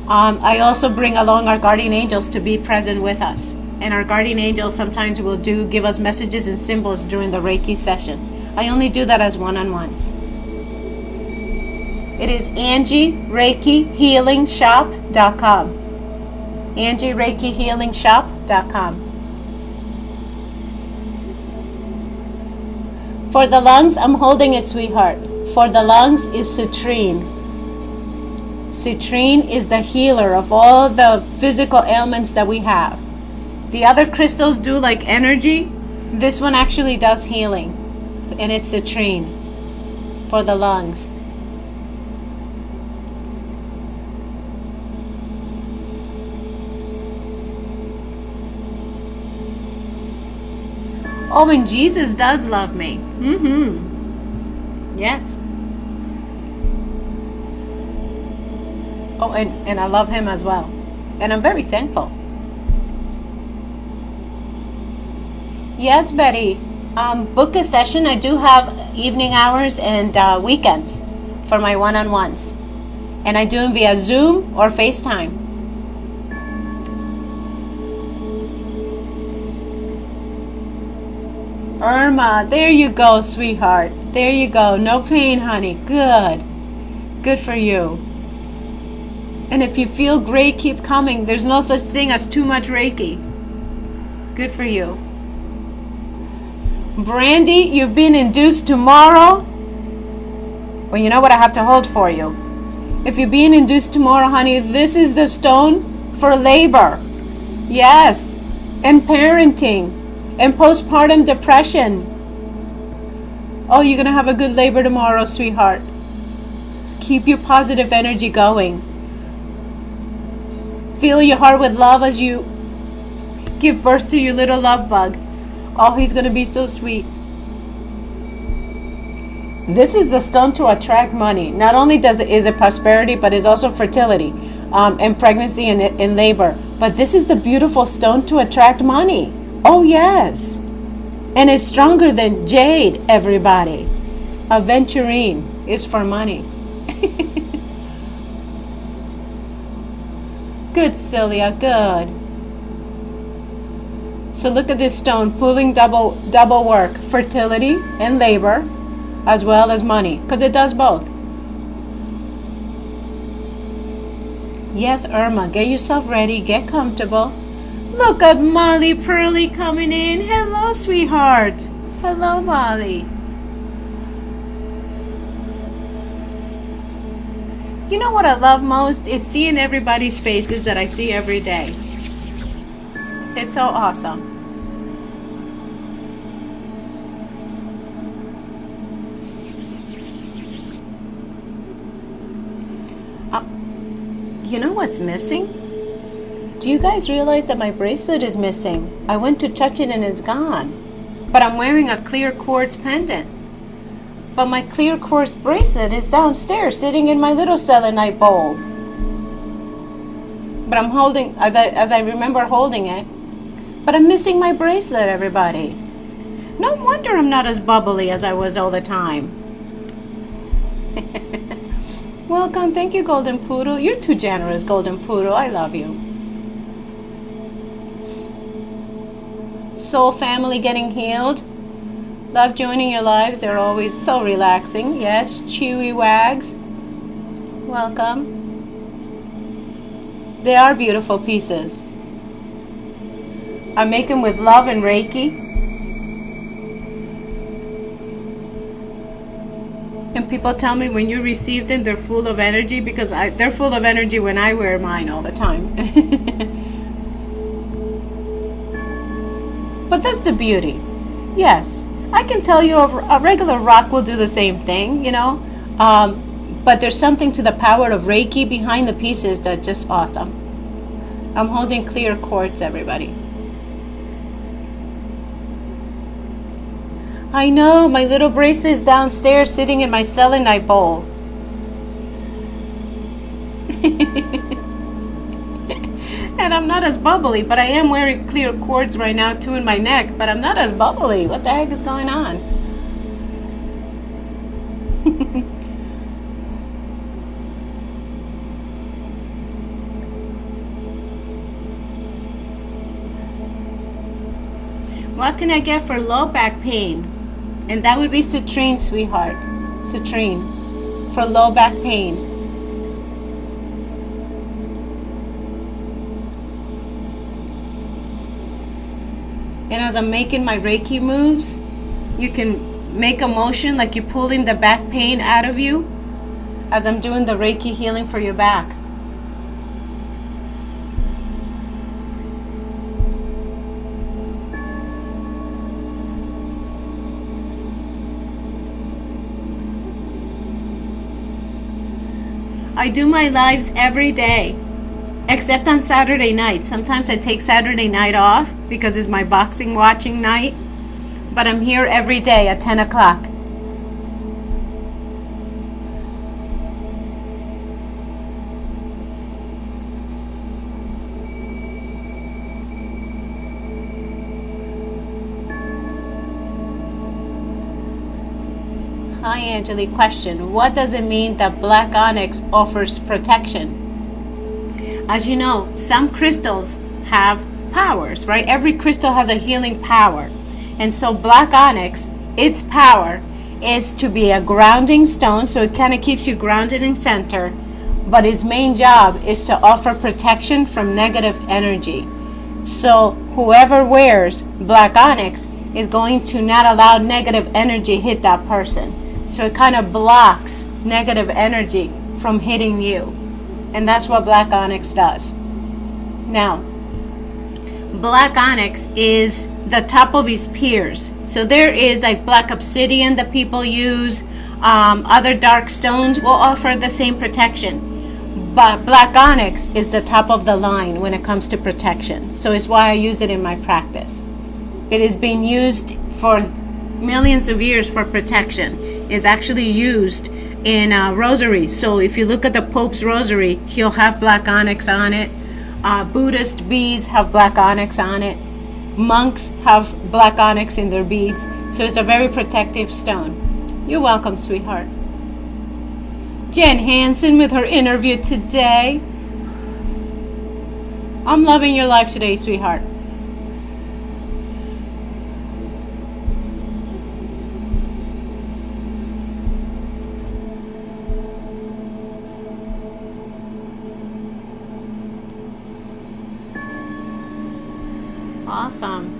I also bring along our guardian angels to be present with us. And our guardian angels sometimes will give us messages and symbols during the Reiki session. I only do that as one-on-ones. It is AngieReikiHealingShop.com. AngieReikiHealingShop.com. For the lungs, I'm holding it, sweetheart. For the lungs is citrine. Citrine is the healer of all the physical ailments that we have. The other crystals do like energy. This one actually does healing. And it's citrine for the lungs. Oh, and Jesus does love me. Yes. Oh, and I love him as well. And I'm very thankful. Yes, Betty. Book a session. I do have evening hours and weekends for my one-on-ones. And I do them via Zoom or FaceTime. Irma, there you go, sweetheart. There you go. No pain, honey. Good. Good for you. And if you feel great, keep coming. There's no such thing as too much Reiki. Good for you. Brandy, you've been induced tomorrow. Well, you know what I have to hold for you. If you're being induced tomorrow, honey, this is the stone for labor. Yes. And parenting. And postpartum depression. Oh, you're going to have a good labor tomorrow, sweetheart. Keep your positive energy going. Fill your heart with love as you give birth to your little love bug. Oh, he's going to be so sweet. This is the stone to attract money. Not only is it prosperity, but it's also fertility and pregnancy and in labor. But this is the beautiful stone to attract money. Oh, yes. And it's stronger than jade, everybody. Aventurine is for money. Good, Celia, good. So look at this stone, pulling double work, fertility and labor, as well as money, because it does both. Yes, Irma, get yourself ready, get comfortable. Look at Molly Pearly coming in. Hello, sweetheart. Hello, Molly. You know what I love most is seeing everybody's faces that I see every day. It's so awesome. You know what's missing? Do you guys realize that my bracelet is missing? I went to touch it and it's gone. But I'm wearing a clear quartz pendant. But my clear quartz bracelet is downstairs sitting in my little selenite bowl. But I'm holding, as I remember holding it. But I'm missing my bracelet, everybody. No wonder I'm not as bubbly as I was all the time. Welcome. Thank you, Golden Poodle. You're too generous, Golden Poodle. I love you. Soul family getting healed. Love joining your lives. They're always so relaxing. Yes, Chewy Wags. Welcome. They are beautiful pieces. I make them with love and Reiki. And people tell me when you receive them, they're full of energy because they're full of energy when I wear mine all the time. But that's the beauty. Yes, I can tell you a regular rock will do the same thing, you know. But there's something to the power of Reiki behind the pieces that's just awesome. I'm holding clear quartz, everybody. I know, my little bracelet is downstairs sitting in my selenite bowl. And I'm not as bubbly, but I am wearing clear quartz right now too in my neck, but I'm not as bubbly. What the heck is going on? What can I get for low back pain? And that would be citrine, sweetheart. Citrine for low back pain. And as I'm making my Reiki moves, you can make a motion like you're pulling the back pain out of you as I'm doing the Reiki healing for your back. I do my lives every day, except on Saturday night. Sometimes I take Saturday night off because it's my boxing watching night. but I'm here every day at 10 o'clock. Hi, Angelique. Question: what does it mean that black onyx offers protection? As you know, some crystals have powers, right? Every crystal has a healing power. And so black onyx, its power is to be a grounding stone, so it kind of keeps you grounded in center, but its main job is to offer protection from negative energy. So whoever wears black onyx is going to not allow negative energy hit that person. So it kind of blocks negative energy from hitting you. And that's what black onyx does. Now, black onyx is the top of his peers. So there is like black obsidian that people use. Other dark stones will offer the same protection. But black onyx is the top of the line when it comes to protection. So it's why I use it in my practice. It is being used for millions of years for protection. It's actually used in rosaries. So if you look at the Pope's rosary, he'll have black onyx on it. Buddhist beads have black onyx on it. Monks have black onyx in their beads. So it's a very protective stone. You're welcome, sweetheart. Jen Hansen with her interview today. I'm loving your life today, sweetheart. Awesome.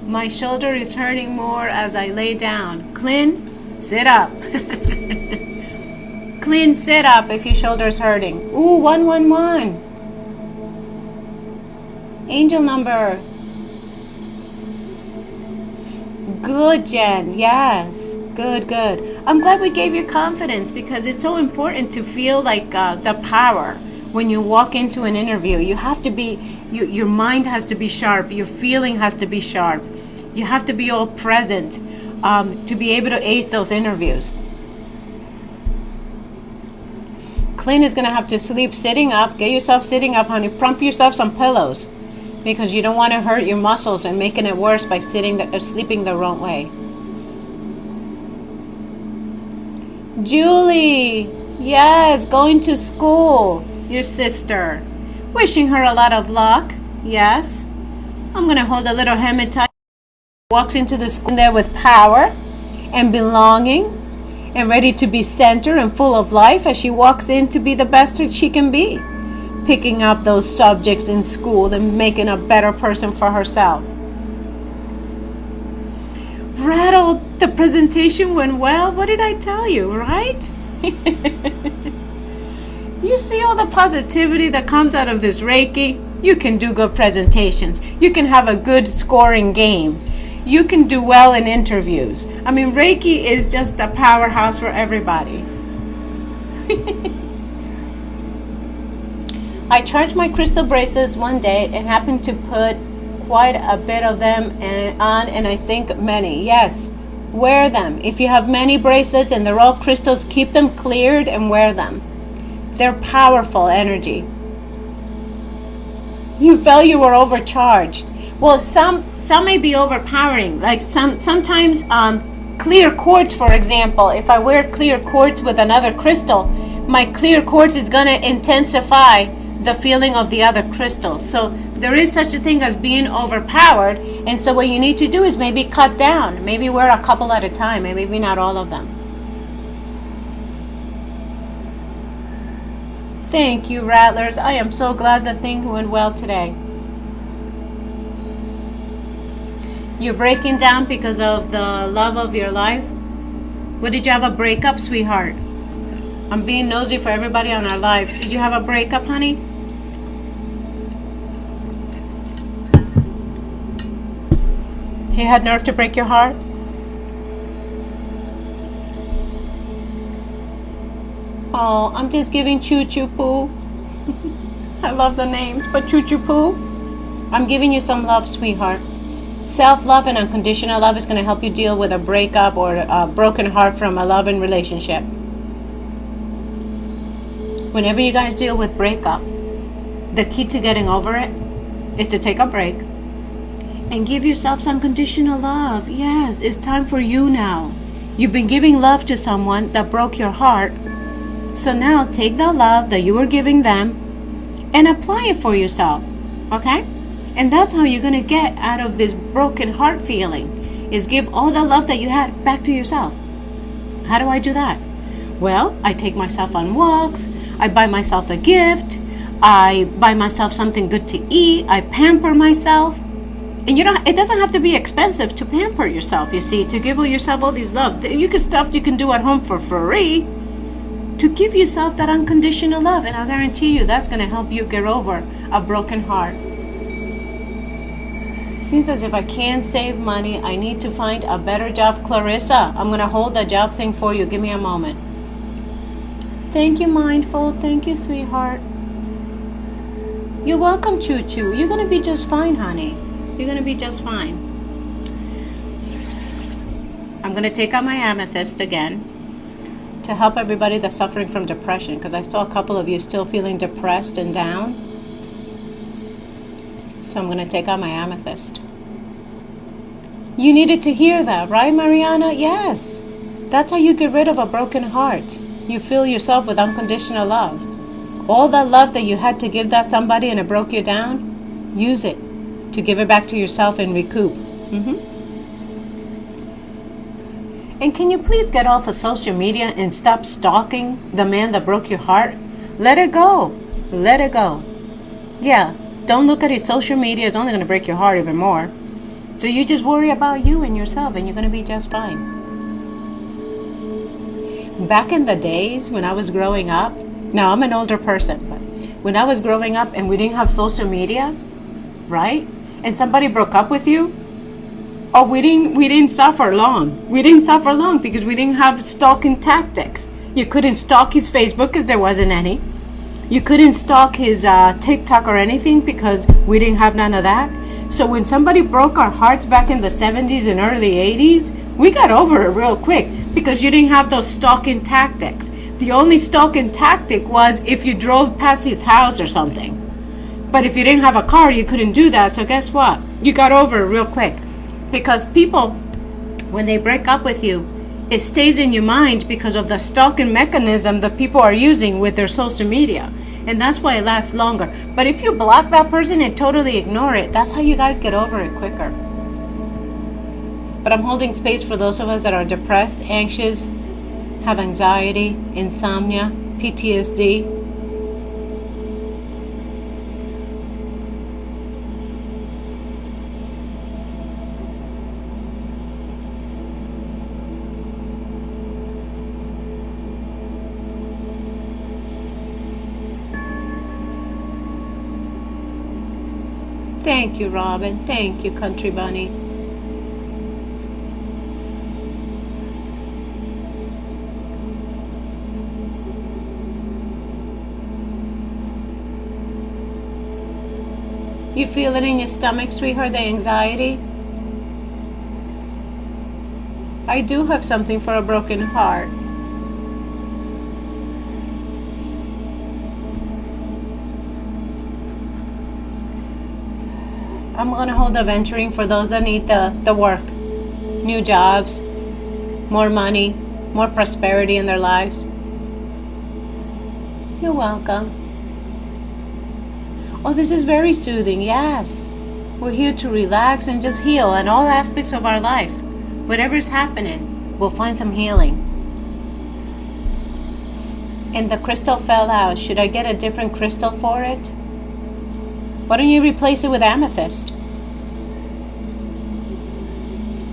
My shoulder is hurting more as I lay down. Clint, sit up. Clint, sit up if your shoulder is hurting. Ooh, 111. Angel number. Good, Jen. Yes. Good, good. I'm glad we gave you confidence, because it's so important to feel like the power. When you walk into an interview, you have to be, your mind has to be sharp, your feeling has to be sharp. You have to be all present to be able to ace those interviews. Clint is going to have to sleep sitting up. Get yourself sitting up, honey. Plump yourself some pillows, because you don't want to hurt your muscles and making it worse by sleeping the wrong way. Julie, yes, going to school. Your sister. Wishing her a lot of luck. Yes. I'm going to hold a little hematite. Walks into the school there with power and belonging and ready to be centered and full of life as she walks in to be the best she can be. Picking up those subjects in school and making a better person for herself. Rattle, the presentation went well. What did I tell you, right? You see all the positivity that comes out of this Reiki? You can do good presentations. You can have a good scoring game. You can do well in interviews. I mean, Reiki is just a powerhouse for everybody. I charged my crystal bracelets one day and happened to put quite a bit of them on, and I think many. Yes, wear them. If you have many bracelets and they're all crystals, keep them cleared and wear them. They're powerful energy. You felt you were overcharged. Well, some may be overpowering. Like sometimes clear quartz, for example. If I wear clear quartz with another crystal, my clear quartz is going to intensify the feeling of the other crystals. So there is such a thing as being overpowered. And so what you need to do is maybe cut down. Maybe wear a couple at a time, and maybe not all of them. Thank you, Rattlers. I am so glad the thing went well today. You're breaking down because of the love of your life? What, did you have a breakup, sweetheart? I'm being nosy for everybody on our live. Did you have a breakup, honey? He had nerve to break your heart? Oh, I'm just giving Choo Choo Poo. I love the names, but Choo Choo Poo. I'm giving you some love, sweetheart. Self-love and unconditional love is going to help you deal with a breakup or a broken heart from a loving relationship. Whenever you guys deal with breakup, the key to getting over it is to take a break and give yourself some unconditional love. Yes, it's time for you now. You've been giving love to someone that broke your heart. So now take that love that you were giving them and apply it for yourself. Okay? And that's how you're going to get out of this broken heart feeling, is give all the love that you had back to yourself. How do I do that? Well, I take myself on walks. I buy myself a gift. I buy myself something good to eat. I pamper myself. And it doesn't have to be expensive to pamper yourself, you see, to give yourself all this love. Stuff you can do at home for free to give yourself that unconditional love. And I guarantee you that's going to help you get over a broken heart. Seems as if I can't save money. I need to find a better job. Clarissa, I'm going to hold the job thing for you. Give me a moment. Thank you, Mindful. Thank you, sweetheart. You're welcome, Choo Choo. You're going to be just fine, honey. You're going to be just fine. I'm going to take out my amethyst again to help everybody that's suffering from depression, because I saw a couple of you still feeling depressed and down. So I'm going to take out my amethyst. You needed to hear that, right, Mariana? Yes. That's how you get rid of a broken heart. You fill yourself with unconditional love. All that love that you had to give that somebody and it broke you down, use it to give it back to yourself and recoup. And can you please get off of social media and stop stalking the man that broke your heart? Let it go. Let it go. Yeah. Don't look at his social media. It's only going to break your heart even more. So you just worry about you and yourself and you're going to be just fine. Back in the days when I was growing up, now I'm an older person, but when I was growing up and we didn't have social media, right? And somebody broke up with you, oh, we didn't suffer long. We didn't suffer long because we didn't have stalking tactics. You couldn't stalk his Facebook because there wasn't any. You couldn't stalk his TikTok or anything because we didn't have none of that. So when somebody broke our hearts back in the 70s and early 80s, we got over it real quick because you didn't have those stalking tactics. The only stalking tactic was if you drove past his house or something. But if you didn't have a car, you couldn't do that. So guess what? You got over it real quick. Because people, when they break up with you, it stays in your mind because of the stalking mechanism that people are using with their social media. And that's why it lasts longer. But if you block that person and totally ignore it, that's how you guys get over it quicker. But I'm holding space for those of us that are depressed, anxious, have anxiety, insomnia, PTSD. Thank you, Robin. Thank you, Country Bunny. You feel it in your stomach, sweetheart, the anxiety? I do have something for a broken heart. I'm going to hold the venturing for those that need the work. New jobs, more money, more prosperity in their lives. You're welcome. Oh, this is very soothing. Yes. We're here to relax and just heal in all aspects of our life. Whatever's happening, we'll find some healing. And the crystal fell out. Should I get a different crystal for it? Why don't you replace it with amethyst?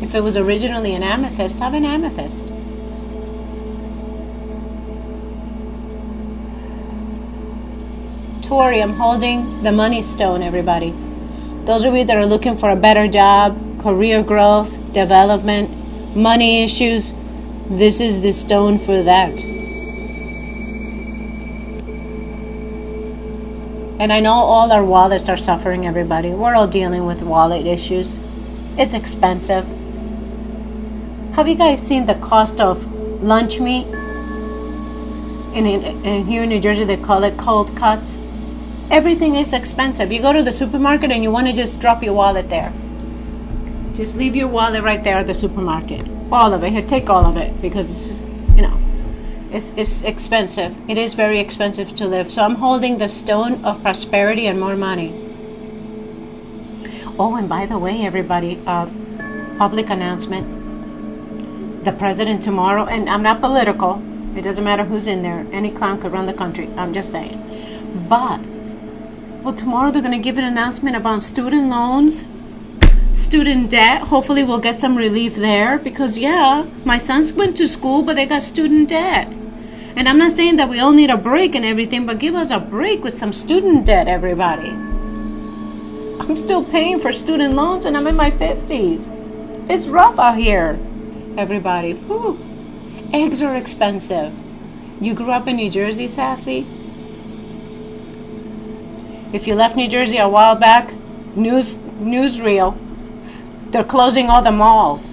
If it was originally an amethyst, have an amethyst. Tori, I'm holding the money stone, everybody. Those of you that are looking for a better job, career growth, development, money issues, this is the stone for that. And I know all our wallets are suffering, everybody. We're all dealing with wallet issues. It's expensive. Have you guys seen the cost of lunch meat? In here in New Jersey, they call it cold cuts. Everything is expensive. You go to the supermarket and you want to just drop your wallet there. Just leave your wallet right there at the supermarket. All of it. Here, take all of it, because, it's expensive. It is very expensive to live. So I'm holding the stone of prosperity and more money. Oh, and by the way, everybody, public announcement. The president tomorrow, and I'm not political. It doesn't matter who's in there. Any clown could run the country. I'm just saying. But, well, tomorrow they're going to give an announcement about student loans, student debt. Hopefully we'll get some relief there, because, yeah, my sons went to school, but they got student debt. And I'm not saying that we all need a break and everything, but give us a break with some student debt, everybody. I'm still paying for student loans, and I'm in my 50s. It's rough out here, everybody. Whew. Eggs are expensive. You grew up in New Jersey, Sassy? If you left New Jersey a while back, newsreel, they're closing all the malls.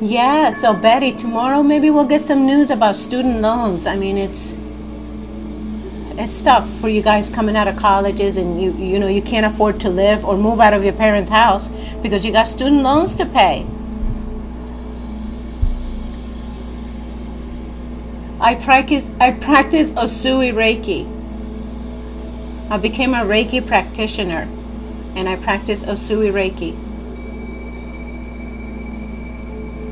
Yeah, so Betty, tomorrow maybe we'll get some news about student loans. I mean, it's tough for you guys coming out of colleges, and you can't afford to live or move out of your parents' house because you got student loans to pay. I practice Usui Reiki. I became a Reiki practitioner, and I practice Usui Reiki.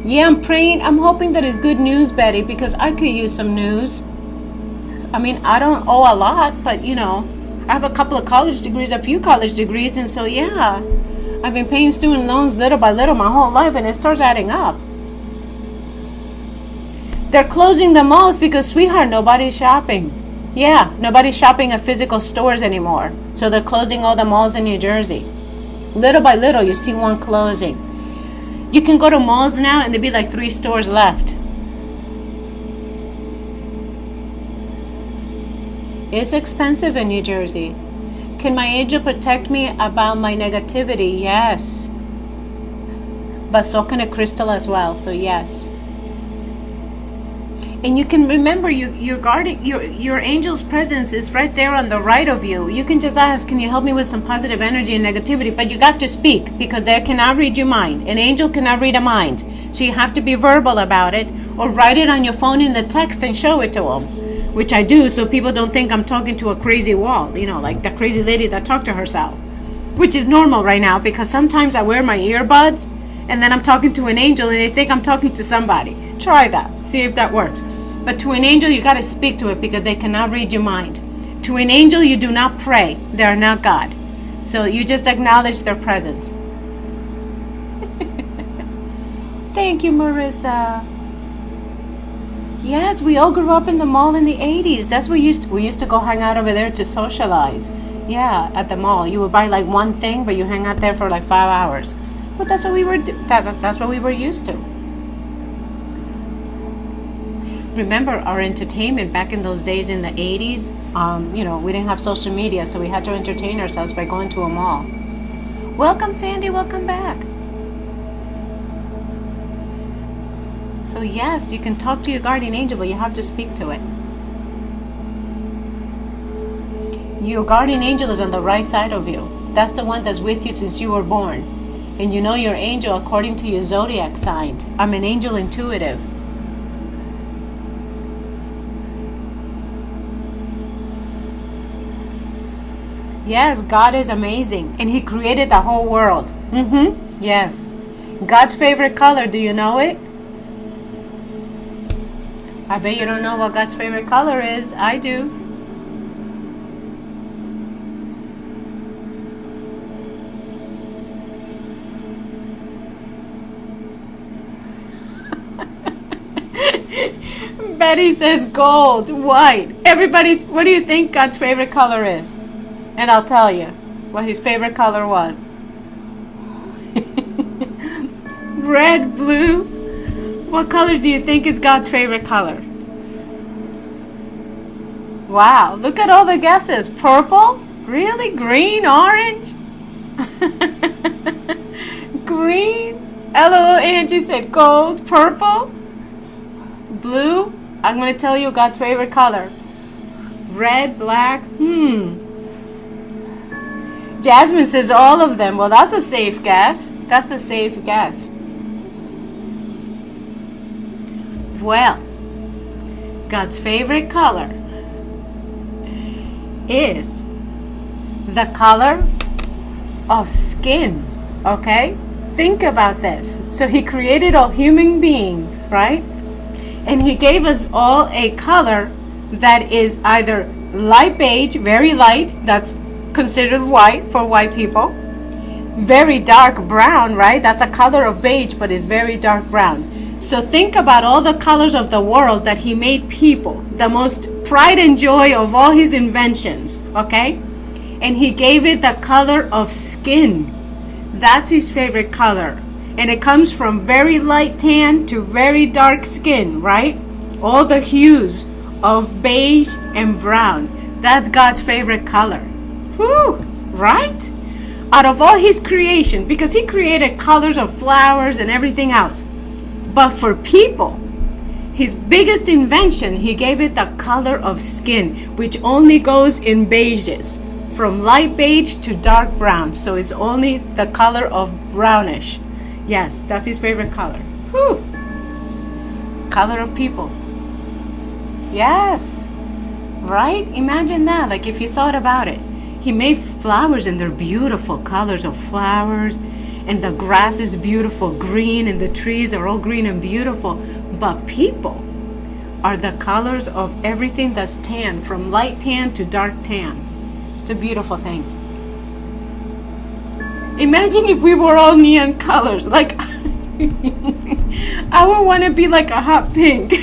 Yeah, I'm praying. I'm hoping that it's good news, Betty, because I could use some news. I mean, I don't owe a lot, but I have a couple of college degrees, a few college degrees, and so yeah, I've been paying student loans little by little my whole life, and it starts adding up. They're closing the malls because, sweetheart, nobody's shopping. Yeah, nobody's shopping at physical stores anymore. So they're closing all the malls in New Jersey. Little by little, you see one closing. You can go to malls now and there'll be like 3 stores left. It's expensive in New Jersey. Can my angel protect me about my negativity? Yes. But so can a crystal as well, so yes. And you can remember your guardian, your angel's presence is right there on the right of you. You can just ask, can you help me with some positive energy and negativity? But you got to speak, because they cannot read your mind. An angel cannot read a mind. So you have to be verbal about it, or write it on your phone in the text and show it to them, which I do, so people don't think I'm talking to a crazy wall, like the crazy lady that talked to herself, which is normal right now, because sometimes I wear my earbuds and then I'm talking to an angel and they think I'm talking to somebody. Try that. See if that works. But to an angel, you got to speak to it, because they cannot read your mind. To an angel, you do not pray. They are not God. So you just acknowledge their presence. Thank you, Marissa. Yes, we all grew up in the mall in the 80s. That's where we used to go hang out over there to socialize. Yeah, at the mall. You would buy like one thing, but you hang out there for like 5 hours. But that's what we were that's what we were used to. Remember our entertainment back in those days in the 80s? We didn't have social media, so we had to entertain ourselves by going to a mall. Welcome, Sandy. Welcome back. So yes, you can talk to your guardian angel, but you have to speak to it. Your guardian angel is on the right side of you. That's the one that's with you since you were born. And you know your angel according to your zodiac sign. I'm an angel intuitive. Yes, God is amazing, and He created the whole world. Yes. God's favorite color, do you know it? I bet you don't know what God's favorite color is. I do. Betty says gold, white. What do you think God's favorite color is? And I'll tell you what his favorite color was. Red, blue. What color do you think is God's favorite color? Wow, look at all the guesses. Purple? Really? Green? Orange? Green? LOL, Angie said gold. Purple? Blue? I'm going to tell you God's favorite color. Red, black? Jasmine says all of them. Well, that's a safe guess. That's a safe guess. Well, God's favorite color is the color of skin. Okay? Think about this. So he created all human beings, right? And he gave us all a color that is either light beige, very light, that's considered white for white people. Very dark brown, right? That's a color of beige, but it's very dark brown. So think about all the colors of the world that he made people, the most pride and joy of all his inventions, okay? And he gave it the color of skin. That's his favorite color. And it comes from very light tan to very dark skin, right? All the hues of beige and brown. That's God's favorite color. Whew, right? Out of all his creation, because he created colors of flowers and everything else. But for people, his biggest invention, he gave it the color of skin, which only goes in beiges, from light beige to dark brown. So it's only the color of brownish. Yes, that's his favorite color. Whew. Color of people. Yes. Right? Imagine that, like if you thought about it. He made flowers and they're beautiful colors of flowers. And the grass is beautiful green and the trees are all green and beautiful. But people are the colors of everything that's tan, from light tan to dark tan. It's a beautiful thing. Imagine if we were all neon colors. Like, I would want to be like a hot pink.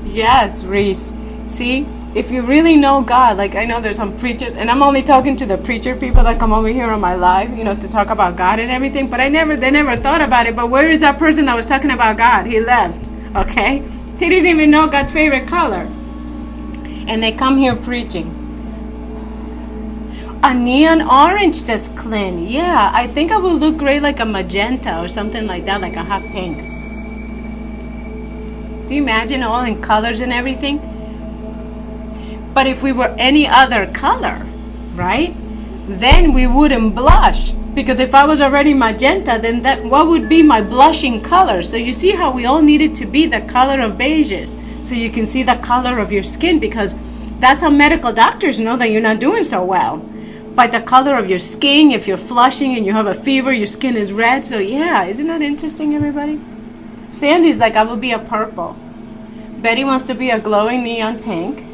Yes, Reese. See? If you really know God, like I know there's some preachers, and I'm only talking to the preacher people that come over here on my live, to talk about God and everything, but they never thought about it. But where is that person that was talking about God? He left, okay? He didn't even know God's favorite color. And they come here preaching. A neon orange, says Clint. Yeah, I think I will look great like a magenta or something like that, like a hot pink. Do you imagine all in colors and everything? But if we were any other color, right, then we wouldn't blush. Because if I was already magenta, then what would be my blushing color? So you see how we all needed to be the color of beiges. So you can see the color of your skin, because that's how medical doctors know that you're not doing so well. By the color of your skin, if you're flushing and you have a fever, your skin is red. So yeah, isn't that interesting, everybody? Sandy's like, I will be a purple. Betty wants to be a glowing neon pink.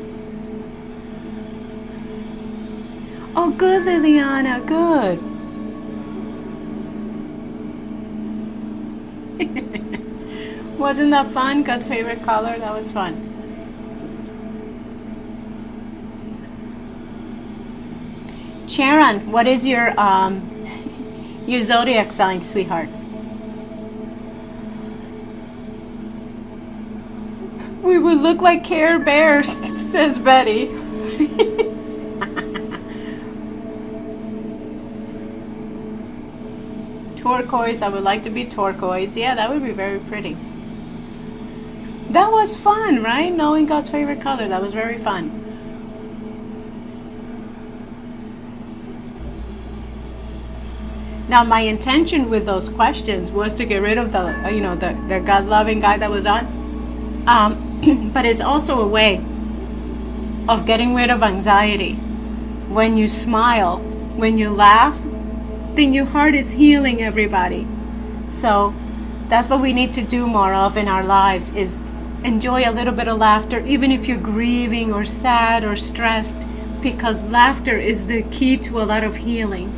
Oh, good, Liliana, good. Wasn't that fun? God's favorite color? That was fun. Sharon, what is your zodiac sign, sweetheart? We would look like Care Bears, says Betty. Turquoise, I would like to be turquoise. Yeah, that would be very pretty. That was fun, right? Knowing God's favorite color. That was very fun. Now, my intention with those questions was to get rid of the God-loving guy that was on. But it's also a way of getting rid of anxiety. When you smile, when you laugh, then your heart is healing, everybody. So that's what we need to do more of in our lives, is enjoy a little bit of laughter, even if you're grieving or sad or stressed, because laughter is the key to a lot of healing.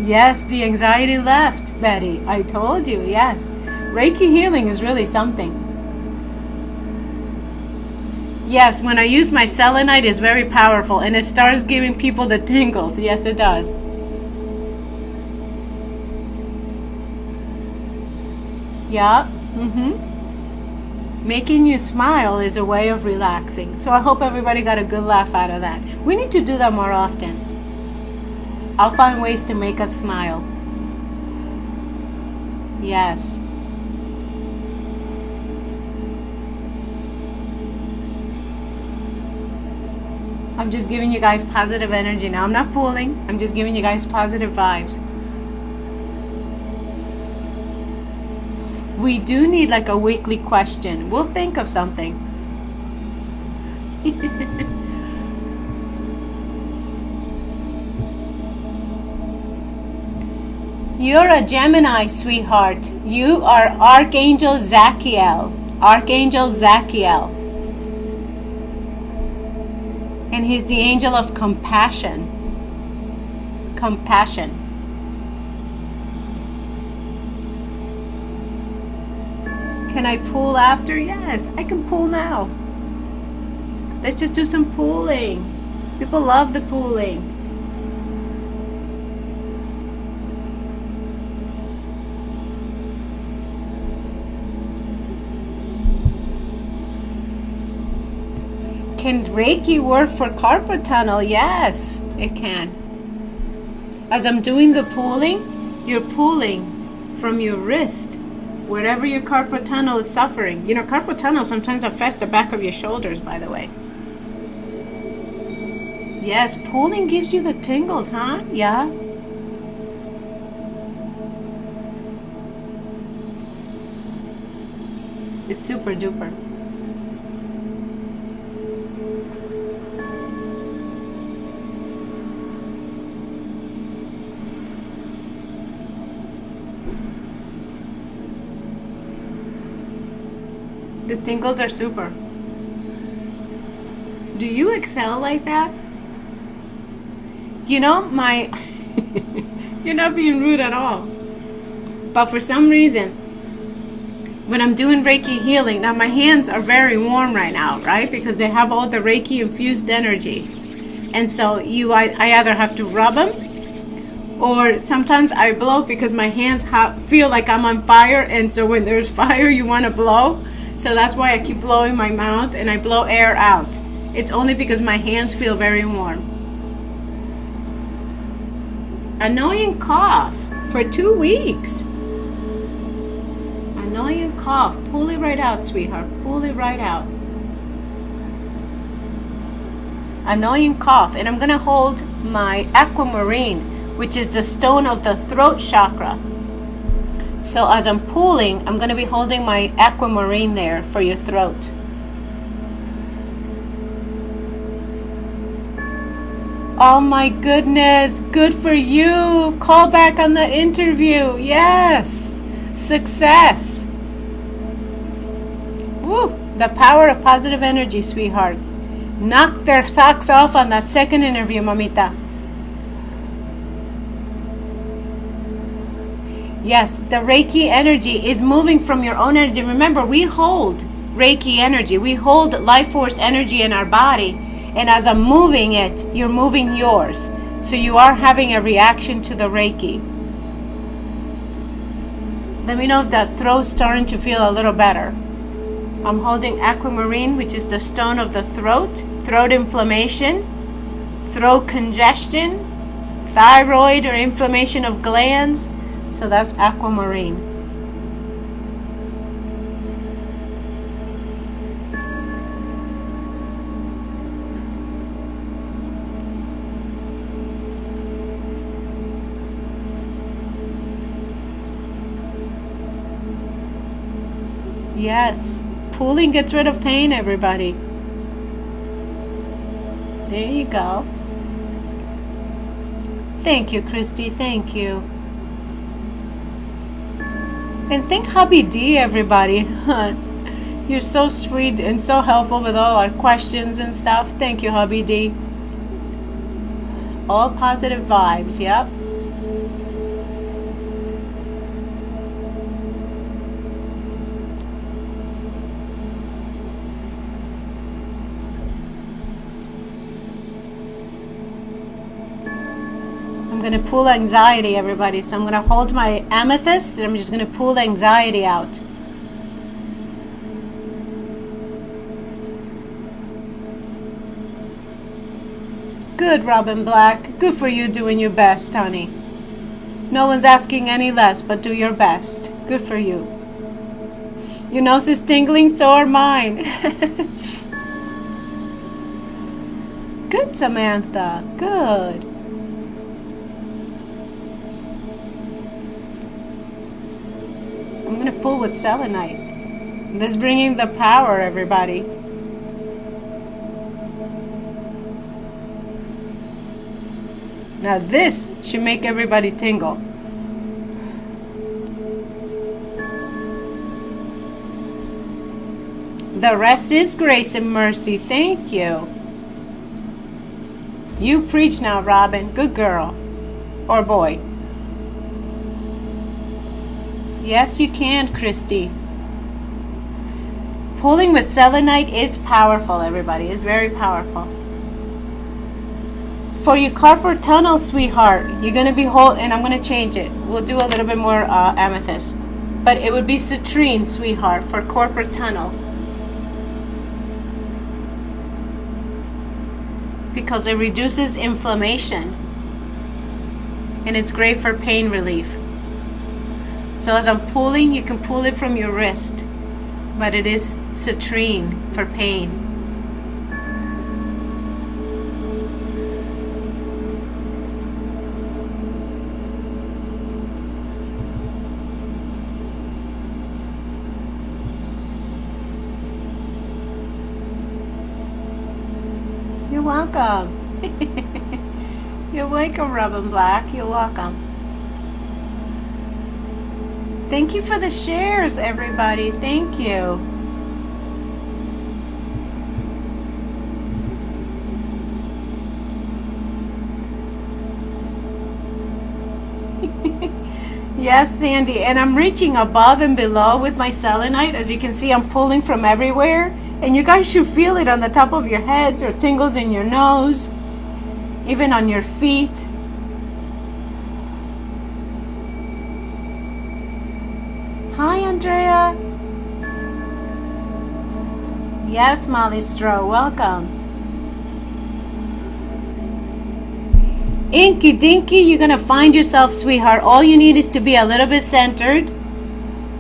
Yes, the anxiety left, Betty. I told you, yes. Reiki healing is really something. Yes, when I use my selenite, it's very powerful, and it starts giving people the tingles. Yes, it does. Yeah. Making you smile is a way of relaxing. So I hope everybody got a good laugh out of that. We need to do that more often. I'll find ways to make us smile. Yes. I'm just giving you guys positive energy now. I'm not pulling. I'm just giving you guys positive vibes. We do need like a weekly question. We'll think of something. You're a Gemini, sweetheart. You are Archangel Zachiel. Archangel Zachiel. And he's the angel of compassion. Compassion. Can I pull after? Yes, I can pull now. Let's just do some pulling. People love the pulling. Can Reiki work for carpal tunnel? Yes, it can. As I'm doing the pulling, you're pulling from your wrist, wherever your carpal tunnel is suffering. You know, carpal tunnel sometimes affects the back of your shoulders, by the way. Yes, pulling gives you the tingles, huh? Yeah. It's super duper. The tingles are super. Do you excel like that? You know, you're not being rude at all. But for some reason, when I'm doing Reiki healing, now my hands are very warm right now, right? Because they have all the Reiki infused energy. And so I either have to rub them, or sometimes I blow because my hands feel like I'm on fire. And so when there's fire, you want to blow. So that's why I keep blowing my mouth and I blow air out. It's only because my hands feel very warm. Annoying cough for 2 weeks. Annoying cough. Pull it right out, sweetheart. Pull it right out. Annoying cough. And I'm going to hold my aquamarine, which is the stone of the throat chakra. So as I'm pulling, I'm going to be holding my aquamarine there for your throat. Oh my goodness, good for you. Call back on the interview. Yes, success. Woo, the power of positive energy, sweetheart. Knock their socks off on that second interview, mamita. Yes, the Reiki energy is moving from your own energy. Remember, we hold Reiki energy. We hold life force energy in our body. And as I'm moving it, you're moving yours. So you are having a reaction to the Reiki. Let me know if that throat's starting to feel a little better. I'm holding aquamarine, which is the stone of the throat. Throat inflammation, throat congestion, thyroid or inflammation of glands. So that's aquamarine. Yes, pulling gets rid of pain, everybody. There you go. Thank you, Christy. Thank you. And thank Hubby D, everybody. You're so sweet and so helpful with all our questions and stuff. Thank you, Hubby D. All positive vibes, yep. I'm going to pull anxiety, everybody. So I'm going to hold my amethyst and I'm just going to pull the anxiety out. Good, Robin Black. Good for you doing your best, honey. No one's asking any less, but do your best. Good for you. Your nose is tingling, so are mine. Good, Samantha. Good. I'm going to pull with selenite. That's bringing the power, everybody. Now this should make everybody tingle. The rest is grace and mercy. Thank you. You preach now, Robin. Good girl. Or boy. Yes, you can, Christy. Pulling with selenite is powerful, everybody. It's very powerful. For your carpal tunnel, sweetheart, you're going to be and I'm going to change it. We'll do a little bit more amethyst. But it would be citrine, sweetheart, for carpal tunnel. Because it reduces inflammation. And it's great for pain relief. So as I'm pulling, you can pull it from your wrist. But it is citrine for pain. You're welcome. You're welcome, Robin Black. You're welcome. Thank you for the shares, everybody. Thank you. Yes, Sandy. And I'm reaching above and below with my selenite. As you can see, I'm pulling from everywhere. And you guys should feel it on the top of your heads or tingles in your nose, even on your feet. Hi, Andrea. Yes, Molly Stroh, welcome. Inky Dinky, you're going to find yourself, sweetheart. All you need is to be a little bit centered.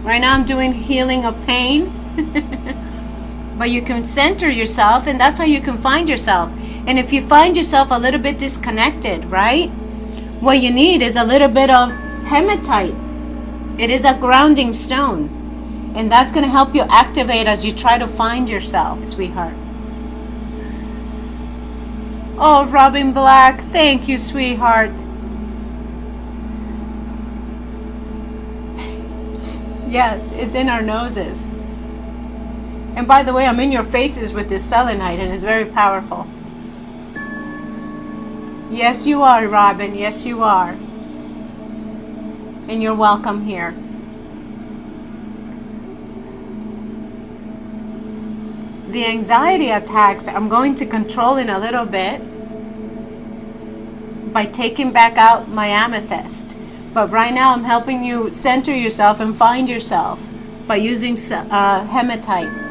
Right now I'm doing healing of pain. But you can center yourself, and that's how you can find yourself. And if you find yourself a little bit disconnected, right? What you need is a little bit of hematite. It is a grounding stone. And that's going to help you activate as you try to find yourself, sweetheart. Oh, Robin Black, thank you, sweetheart. Yes, it's in our noses. And by the way, I'm in your faces with this selenite, and it's very powerful. Yes, you are, Robin. Yes, you are. And you're welcome here. The anxiety attacks, I'm going to control in a little bit by taking back out my amethyst. But right now, I'm helping you center yourself and find yourself by using hematite.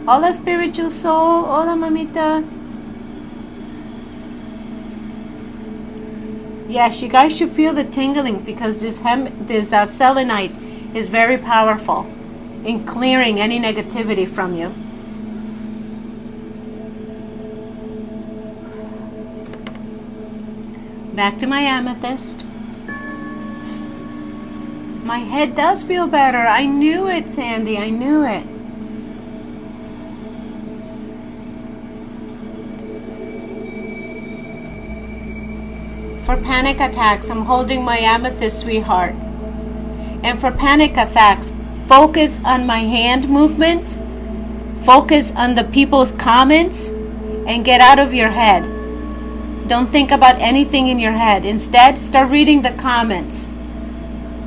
Hola, spiritual soul. Hola, mamita. Yes, you guys should feel the tingling because this selenite is very powerful in clearing any negativity from you. Back to my amethyst. My head does feel better. I knew it, Sandy. I knew it. For panic attacks, I'm holding my amethyst, sweetheart. And for panic attacks, focus on my hand movements, focus on the people's comments, and get out of your head. Don't think about anything in your head. Instead, start reading the comments.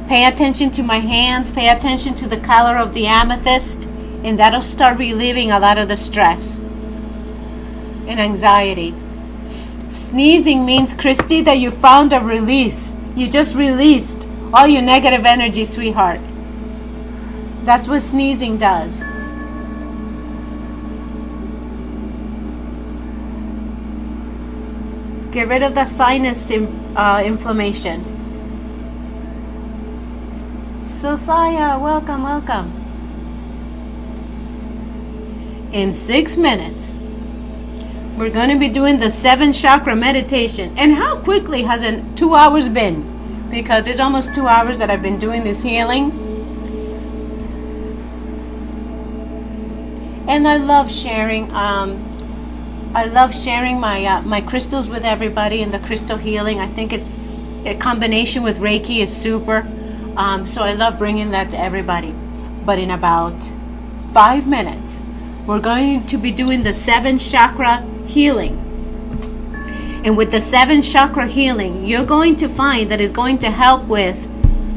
Pay attention to my hands, pay attention to the color of the amethyst, and that'll start relieving a lot of the stress and anxiety. Sneezing means, Christy, that you found a release. You just released all your negative energy, sweetheart. That's what sneezing does. Get rid of the sinus inflammation. Sosaya, welcome, welcome. In 6 minutes, we're going to be doing the 7 chakra meditation. And how quickly has 2 hours been? Because it's almost 2 hours that I've been doing this healing. And I love sharing. I love sharing my crystals with everybody in the crystal healing. I think it's a combination with Reiki is super. So I love bringing that to everybody. But in about 5 minutes, we're going to be doing the 7 chakra healing. And with the 7 chakra healing, you're going to find that it's going to help with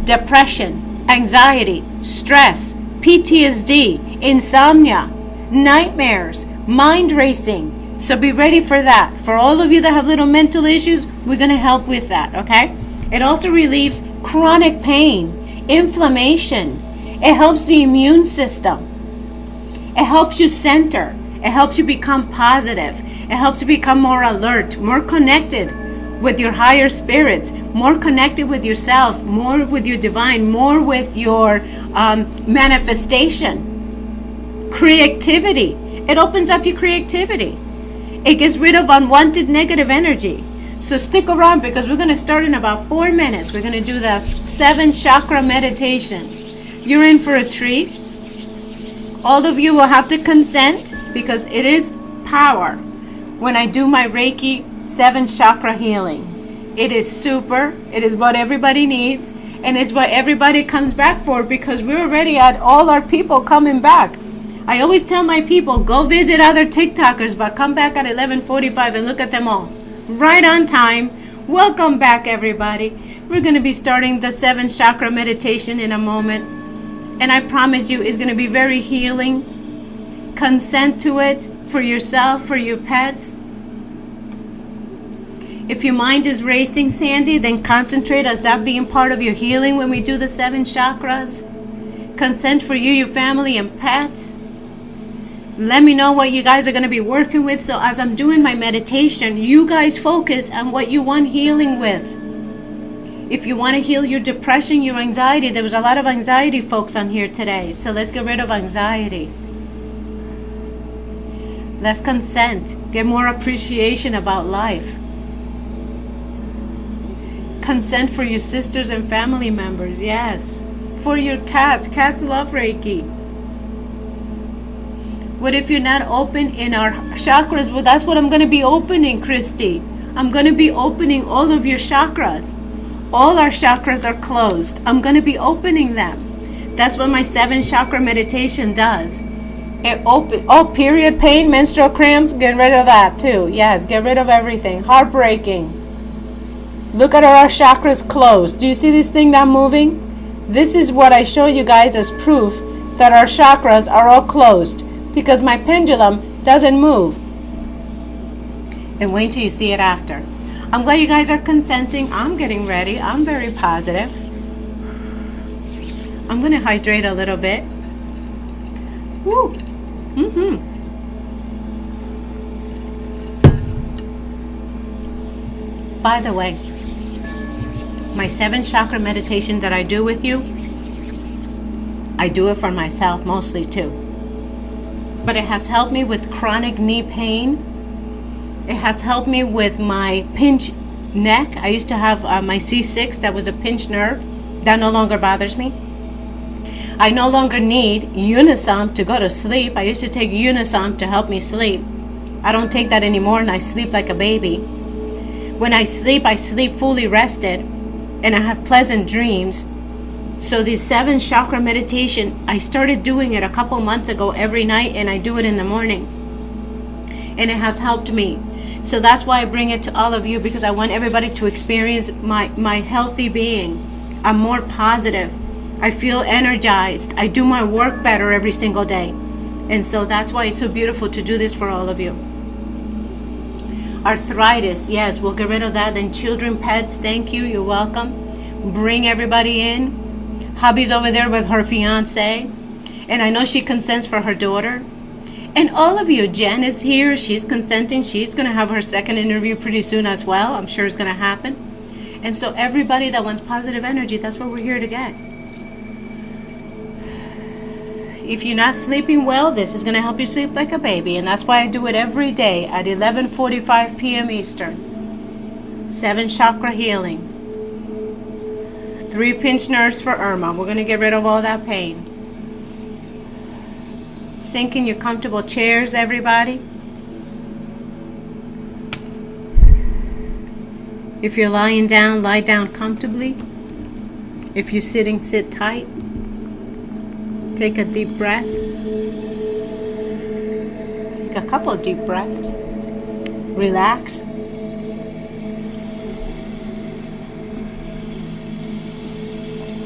depression, anxiety, stress, PTSD, insomnia, nightmares, mind racing. So be ready for that. For all of you that have little mental issues, we're going to help with that, okay? It also relieves chronic pain, inflammation. It helps the immune system. It helps you center. It helps you become positive. It helps you become more alert, more connected with your higher spirits, more connected with yourself, more with your divine, more with your manifestation. Creativity. It opens up your creativity. It gets rid of unwanted negative energy. So stick around because we're going to start in about 4 minutes. We're going to do the 7 chakra meditation. You're in for a treat. All of you will have to consent because it is power when I do my Reiki 7 chakra healing. It is super. It is what everybody needs. And it's what everybody comes back for because we already had all our people coming back. I always tell my people, go visit other TikTokers, but come back at 11:45 and look at them all. Right on time. Welcome back, everybody. We're going to be starting the 7 chakra meditation in a moment. And I promise you, it's going to be very healing. Consent to it for yourself, for your pets. If your mind is racing, Sandy, then concentrate as that being part of your healing when we do the 7 chakras. Consent for you, your family, and pets. Let me know what you guys are going to be working with. So as I'm doing my meditation, you guys focus on what you want healing with. If you want to heal your depression, your anxiety, there was a lot of anxiety folks on here today. So let's get rid of anxiety. Let's consent. Get more appreciation about life. Consent for your sisters and family members. Yes. For your cats. Cats love Reiki. What if you're not open in our chakras? Well, that's what I'm going to be opening, Christy. I'm going to be opening all of your chakras. All our chakras are closed. I'm going to be opening them. That's what my 7 chakra meditation does. It period pain, menstrual cramps, get rid of that too. Yes, get rid of everything. Heartbreaking. Look at our chakras closed. Do you see this thing not moving? This is what I show you guys as proof that our chakras are all closed because my pendulum doesn't move. And wait till you see it after. I'm glad you guys are consenting. I'm getting ready. I'm very positive. I'm going to hydrate a little bit. Woo. By the way, my 7 chakra meditation that I do with you, I do it for myself mostly too. But it has helped me with chronic knee pain. It has helped me with my pinched neck. I used to have my C6 that was a pinched nerve. That no longer bothers me. I no longer need Unisom to go to sleep. I used to take Unisom to help me sleep. I don't take that anymore and I sleep like a baby. When I sleep fully rested and I have pleasant dreams. So this 7 chakra meditation, I started doing it a couple months ago every night and I do it in the morning. And it has helped me. So that's why I bring it to all of you because I want everybody to experience my healthy being. I'm more positive. I feel energized. I do my work better every single day. And so that's why it's so beautiful to do this for all of you. Arthritis, yes, we'll get rid of that. Then children, pets, thank you, you're welcome. Bring everybody in. Hubby's over there with her fiance. And I know she consents for her daughter. And all of you, Jen is here. She's consenting. She's going to have her second interview pretty soon as well. I'm sure it's going to happen. And so everybody that wants positive energy, that's what we're here to get. If you're not sleeping well, this is going to help you sleep like a baby. And that's why I do it every day at 11:45 p.m. Eastern. 7 chakra healing. 3 pinch nerves for Irma. We're going to get rid of all that pain. Sink in your comfortable chairs, everybody. If you're lying down, lie down comfortably. If you're sitting, sit tight. Take a deep breath. Take a couple of deep breaths. Relax.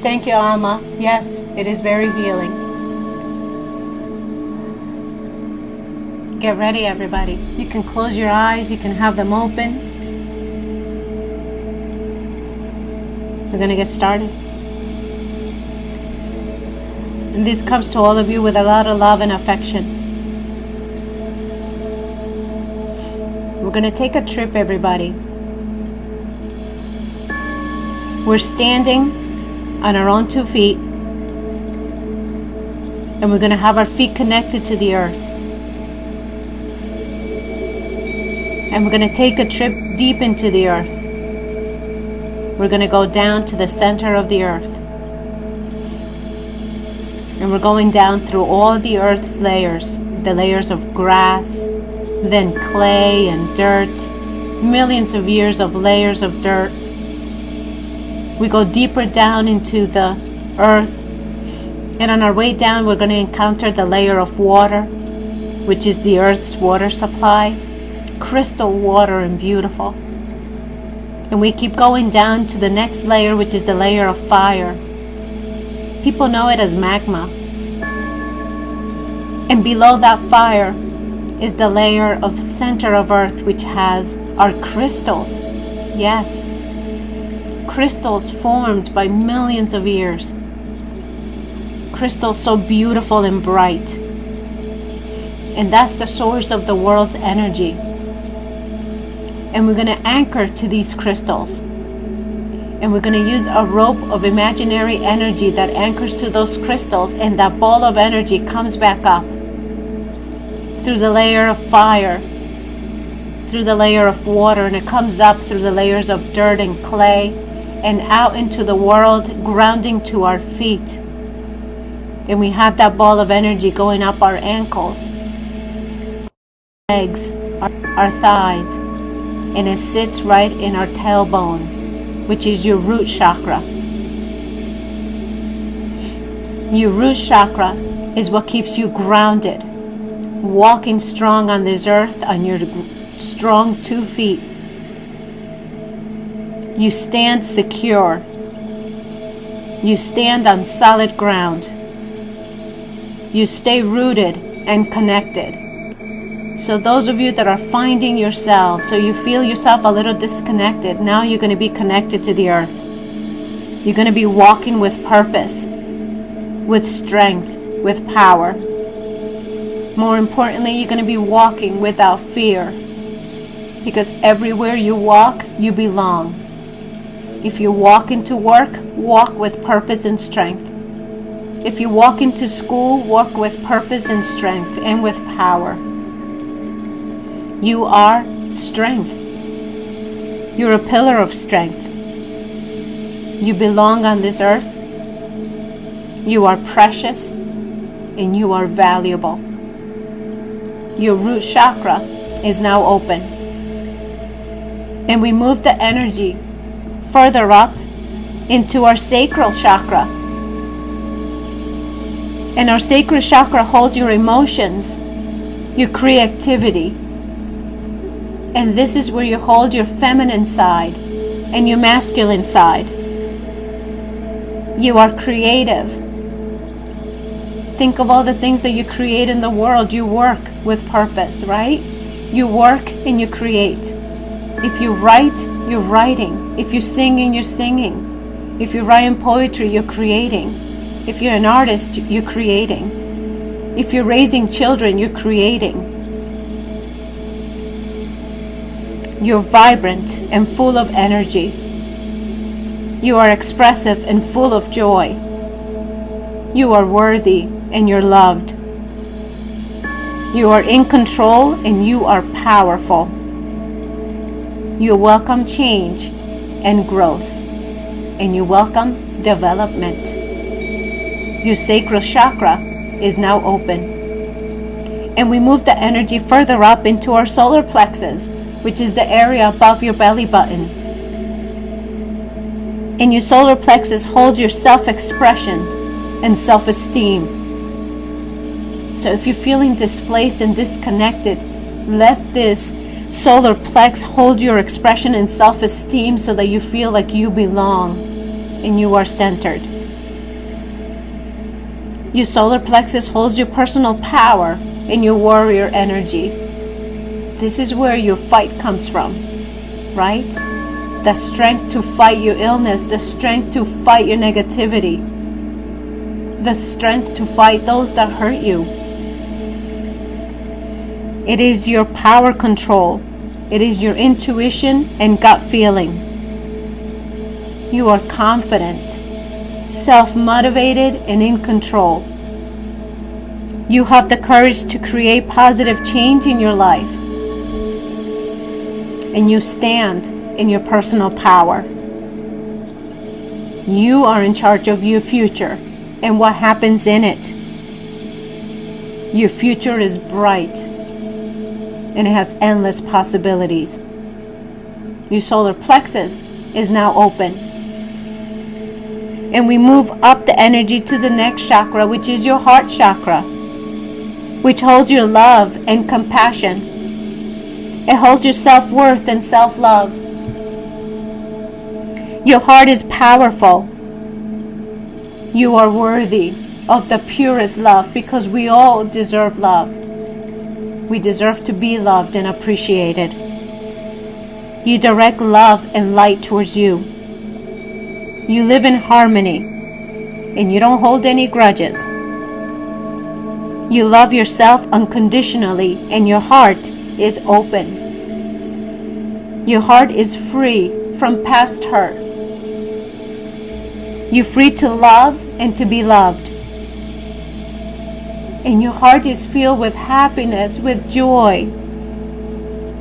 Thank you, Alma. Yes, it is very healing. Get ready, everybody. You can close your eyes. You can have them open. We're going to get started. And this comes to all of you with a lot of love and affection. We're going to take a trip, everybody. We're standing on our own 2 feet. And we're going to have our feet connected to the earth. And we're going to take a trip deep into the earth. We're going to go down to the center of the earth. And we're going down through all the earth's layers. The layers of grass, then clay and dirt. Millions of years of layers of dirt. We go deeper down into the earth. And on our way down, we're going to encounter the layer of water, which is the earth's water supply. Crystal water and beautiful. And we keep going down to the next layer, which is the layer of fire. People know it as magma. And below that fire is the layer of center of earth, which has our crystals. Yes, crystals formed by millions of years. Crystals so beautiful and bright. And that's the source of the world's energy. And we're going to anchor to these crystals. And we're going to use a rope of imaginary energy that anchors to those crystals, and that ball of energy comes back up through the layer of fire, through the layer of water, and it comes up through the layers of dirt and clay and out into the world, grounding to our feet. And we have that ball of energy going up our ankles, legs, our thighs, and it sits right in our tailbone, which is your root chakra. Your root chakra is what keeps you grounded, walking strong on this earth on your strong 2 feet. You stand secure. You stand on solid ground. You stay rooted and connected. So those of you that are finding yourself, so you feel yourself a little disconnected, now you're going to be connected to the earth. You're going to be walking with purpose, with strength, with power. More importantly, you're going to be walking without fear, because everywhere you walk, you belong. If you walk into work, walk with purpose and strength. If you walk into school, walk with purpose and strength and with power. You are strength. You're a pillar of strength. You belong on this earth. You are precious and you are valuable. Your root chakra is now open. And we move the energy further up into our sacral chakra. And our sacral chakra holds your emotions, your creativity. And this is where you hold your feminine side and your masculine side. You are creative. Think of all the things that you create in the world. You work with purpose, right? You work and you create. If you write, you're writing. If you're singing, you're singing. If you're writing poetry, you're creating. If you're an artist, you're creating. If you're raising children, you're creating. You're vibrant and full of energy. You are expressive and full of joy. You are worthy and you're loved. You are in control and you are powerful. You welcome change and growth, and you welcome development. Your sacral chakra is now open. And we move the energy further up into our solar plexus, which is the area above your belly button. And your solar plexus holds your self-expression and self-esteem. So if you're feeling displaced and disconnected, let this solar plex hold your expression and self-esteem so that you feel like you belong and you are centered. Your solar plexus holds your personal power and your warrior energy. This is where your fight comes from, right? The strength to fight your illness, the strength to fight your negativity, the strength to fight those that hurt you. It is your power control. It is your intuition and gut feeling. You are confident, self-motivated, and in control. You have the courage to create positive change in your life. And you stand in your personal power. You are in charge of your future and what happens in it. Your future is bright and it has endless possibilities. Your solar plexus is now open. And we move up the energy to the next chakra, which is your heart chakra, which holds your love and compassion. It holds your self-worth and self-love. Your heart is powerful. You are worthy of the purest love because we all deserve love. We deserve to be loved and appreciated. You direct love and light towards you. You live in harmony and you don't hold any grudges. You love yourself unconditionally and your heart is open. Your heart is free from past hurt. You're free to love and to be loved. And your heart is filled with happiness, with joy.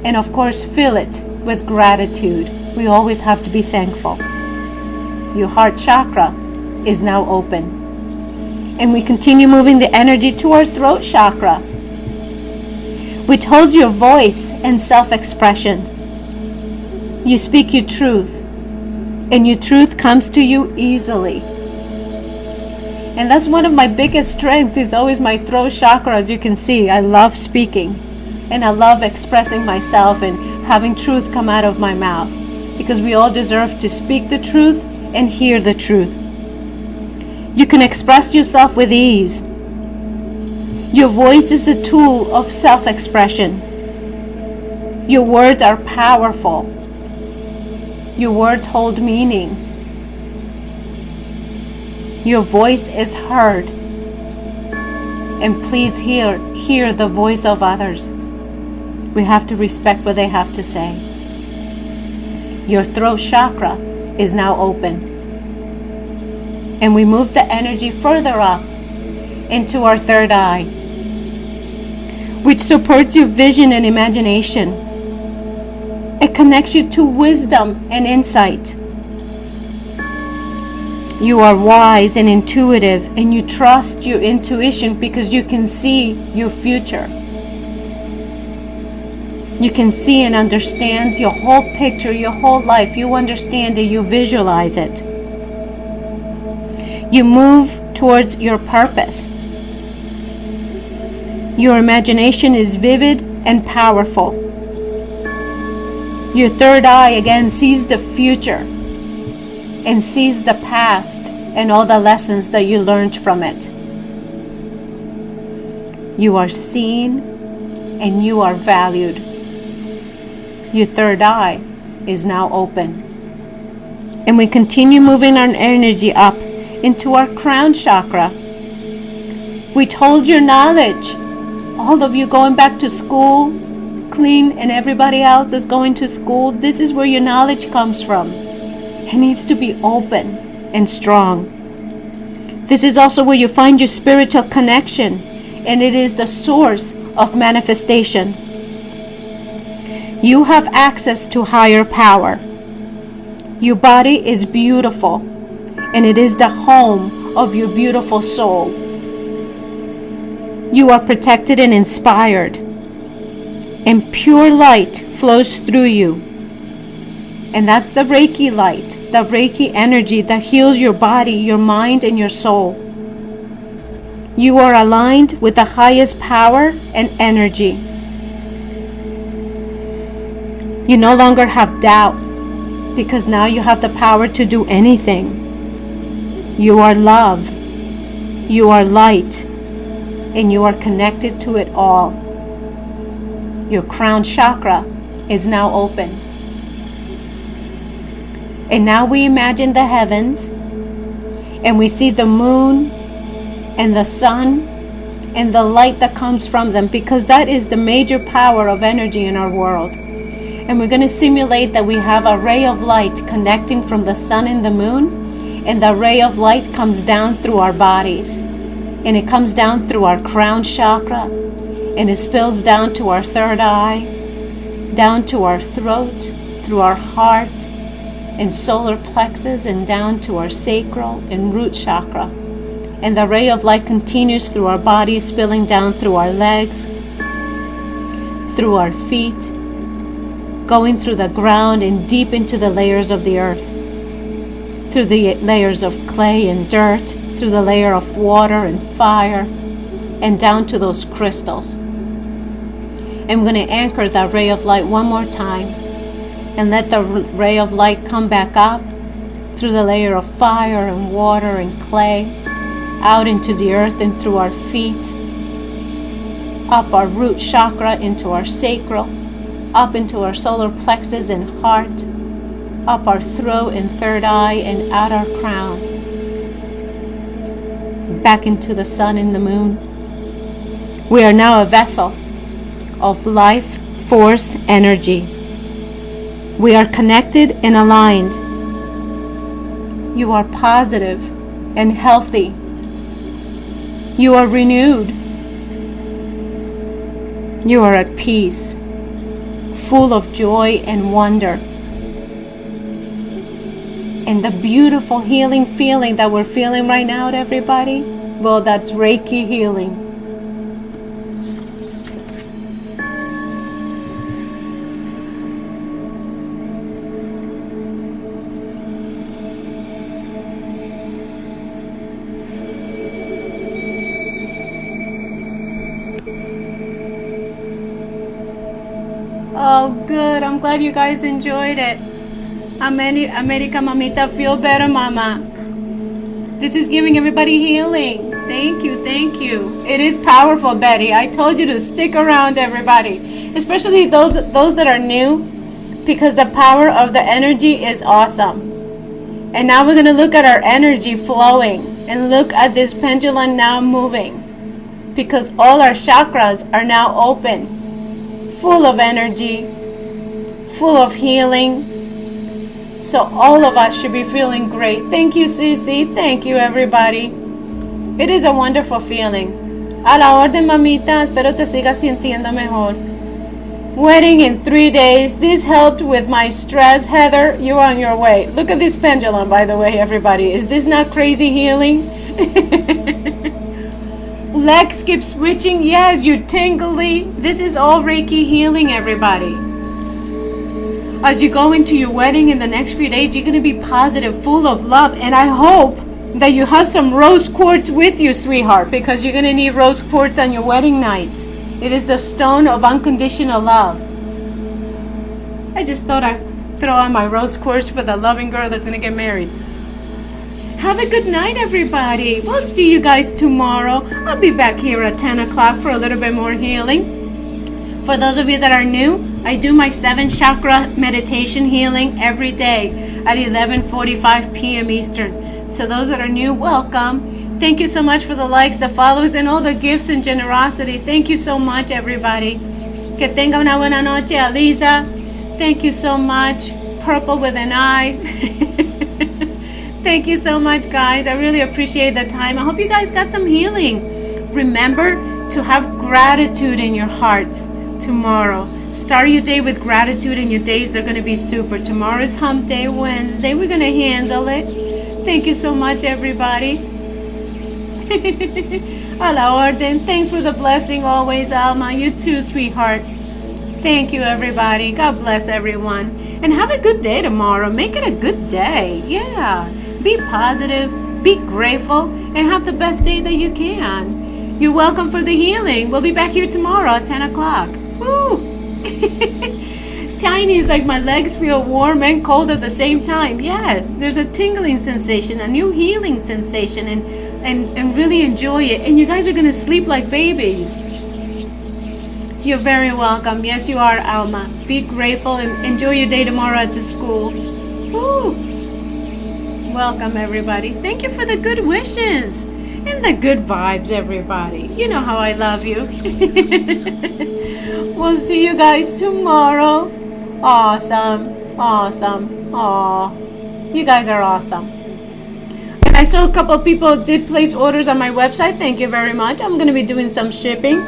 And of course, fill it with gratitude. We always have to be thankful. Your heart chakra is now open. And we continue moving the energy to our throat chakra, which holds your voice and self-expression. You speak your truth, and your truth comes to you easily. And that's one of my biggest strengths, is always my throat chakra. As you can see, I love speaking, and I love expressing myself and having truth come out of my mouth, because we all deserve to speak the truth and hear the truth. You can express yourself with ease. Your voice is a tool of self-expression. Your words are powerful. Your words hold meaning. Your voice is heard. And please hear the voice of others. We have to respect what they have to say. Your throat chakra is now open. And we move the energy further up into our third eye, which supports your vision and imagination. It connects you to wisdom and insight. You are wise and intuitive, and you trust your intuition because you can see your future. You can see and understand your whole picture, your whole life. You understand it, you visualize it. You move towards your purpose. Your imagination is vivid and powerful. Your third eye again sees the future and sees the past and all the lessons that you learned from it. You are seen and you are valued. Your third eye is now open. And we continue moving our energy up into our crown chakra, We told your knowledge. All of you going back to school, clean, and everybody else is going to school. This is where your knowledge comes from. It needs to be open and strong. This is also where you find your spiritual connection, and it is the source of manifestation. You have access to higher power. Your body is beautiful, and it is the home of your beautiful soul. You are protected and inspired, and pure light flows through you. And that's the Reiki light, the Reiki energy that heals your body, your mind, and your soul. You are aligned with the highest power and energy. You no longer have doubt, because now you have the power to do anything. You are love. You are light. And you are connected to it all. Your crown chakra is now open. And now we imagine the heavens, and we see the moon and the sun and the light that comes from them, because that is the major power of energy in our world. And we're going to simulate that we have a ray of light connecting from the sun and the moon, and the ray of light comes down through our bodies, and it comes down through our crown chakra, and it spills down to our third eye, down to our throat, through our heart and solar plexus, and down to our sacral and root chakra. And the ray of light continues through our body, spilling down through our legs, through our feet, going through the ground and deep into the layers of the earth, through the layers of clay and dirt, through the layer of water and fire, and down to those crystals. I'm going to anchor that ray of light one more time, and let the ray of light come back up through the layer of fire and water and clay, out into the earth and through our feet, up our root chakra into our sacral, up into our solar plexus and heart, up our throat and third eye, and out our crown, back into the sun and the moon. We are now a vessel of life force energy. We are connected and aligned. You are positive and healthy. You are renewed. You are at peace, full of joy and wonder. And the beautiful healing feeling that we're feeling right now, everybody, well, that's Reiki healing. Oh, good. I'm glad you guys enjoyed it. America, mamita, feel better, mama. This is giving everybody healing. Thank you, thank you. It is powerful, Betty. I told you to stick around, everybody. Especially those that are new, because the power of the energy is awesome. And now we're going to look at our energy flowing, and look at this pendulum now moving, because all our chakras are now open, full of energy, full of healing. So all of us should be feeling great. Thank you, Cece. Thank you, everybody. It is a wonderful feeling. A la orden, mamita. Espero te sigas sintiendo mejor. Wedding in 3 days. This helped with my stress. Heather, you're on your way. Look at this pendulum, by the way, everybody. Is this not crazy healing? Legs keep switching. Yes, you're tingly. This is all Reiki healing, everybody. As you go into your wedding in the next few days, you're going to be positive, full of love. And I hope that you have some rose quartz with you, sweetheart, because you're going to need rose quartz on your wedding night. It is the stone of unconditional love. I just thought I'd throw on my rose quartz for the loving girl that's going to get married. Have a good night, everybody. We'll see you guys tomorrow. I'll be back here at 10 o'clock for a little bit more healing. For those of you that are new, I do my 7 chakra meditation healing every day at 11:45 p.m. Eastern. So those that are new, welcome. Thank you so much for the likes, the follows, and all the gifts and generosity. Thank you so much, everybody. Que tenga una buena noche, Aliza. Thank you so much. Purple with an eye. Thank you so much, guys. I really appreciate the time. I hope you guys got some healing. Remember to have gratitude in your hearts tomorrow. Start your day with gratitude, and your days are going to be super. Tomorrow is Hump Day, Wednesday. We're going to handle it. Thank you so much, everybody. A la orden. Thanks for the blessing always, Alma. You too, sweetheart. Thank you, everybody. God bless everyone. And have a good day tomorrow. Make it a good day. Yeah. Be positive, be grateful, and have the best day that you can. You're welcome for the healing. We'll be back here tomorrow at 10 o'clock. Woo! Tiny is like my legs feel warm and cold at the same time. Yes, there's a tingling sensation, a new healing sensation, and really enjoy it. And you guys are going to sleep like babies. You're very welcome. Yes, you are, Alma. Be grateful and enjoy your day tomorrow at the school. Woo! Welcome, everybody. Thank you for the good wishes and the good vibes, everybody. You know how I love you. We'll see you guys tomorrow. Awesome. Awesome. Aw. You guys are awesome. And I saw a couple of people did place orders on my website. Thank you very much. I'm going to be doing some shipping.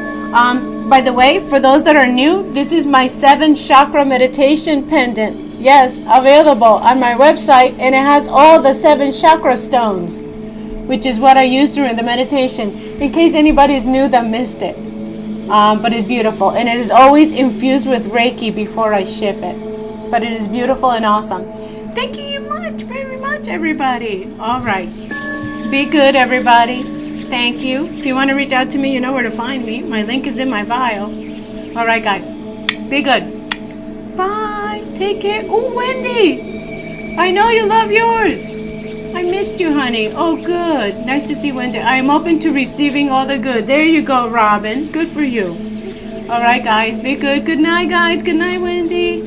By the way, for those that are new, this is my 7 chakra meditation pendant. Yes, available on my website, and it has all the 7 chakra stones, which is what I use during the meditation, in case anybody's new that missed it. But it's beautiful, and it is always infused with Reiki before I ship it. But it is beautiful and awesome. Thank you very much, everybody. All right. Be good, everybody. Thank you. If you want to reach out to me, you know where to find me. My link is in my bio. All right, guys. Be good. Bye. Take care. Oh, Wendy. I know you love yours. I missed you, honey. Oh, good. Nice to see Wendy. I am open to receiving all the good. There you go, Robin. Good for you. All right, guys. Be good. Good night, guys. Good night, Wendy.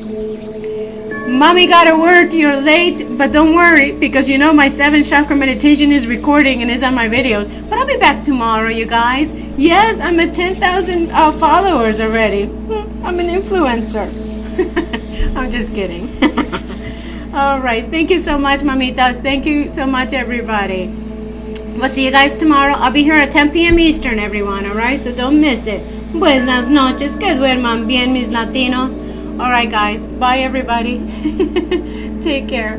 Mommy gotta work. You're late, but don't worry, because you know my 7 chakra meditation is recording and is on my videos. But I'll be back tomorrow, you guys. Yes, I'm at 10,000 followers already. I'm an influencer. I'm just kidding. All right. Thank you so much, mamitas. Thank you so much, everybody. We'll see you guys tomorrow. I'll be here at 10 p.m. Eastern, everyone. All right? So don't miss it. Buenas noches. Que duerman bien, mis latinos. All right, guys. Bye, everybody. Take care.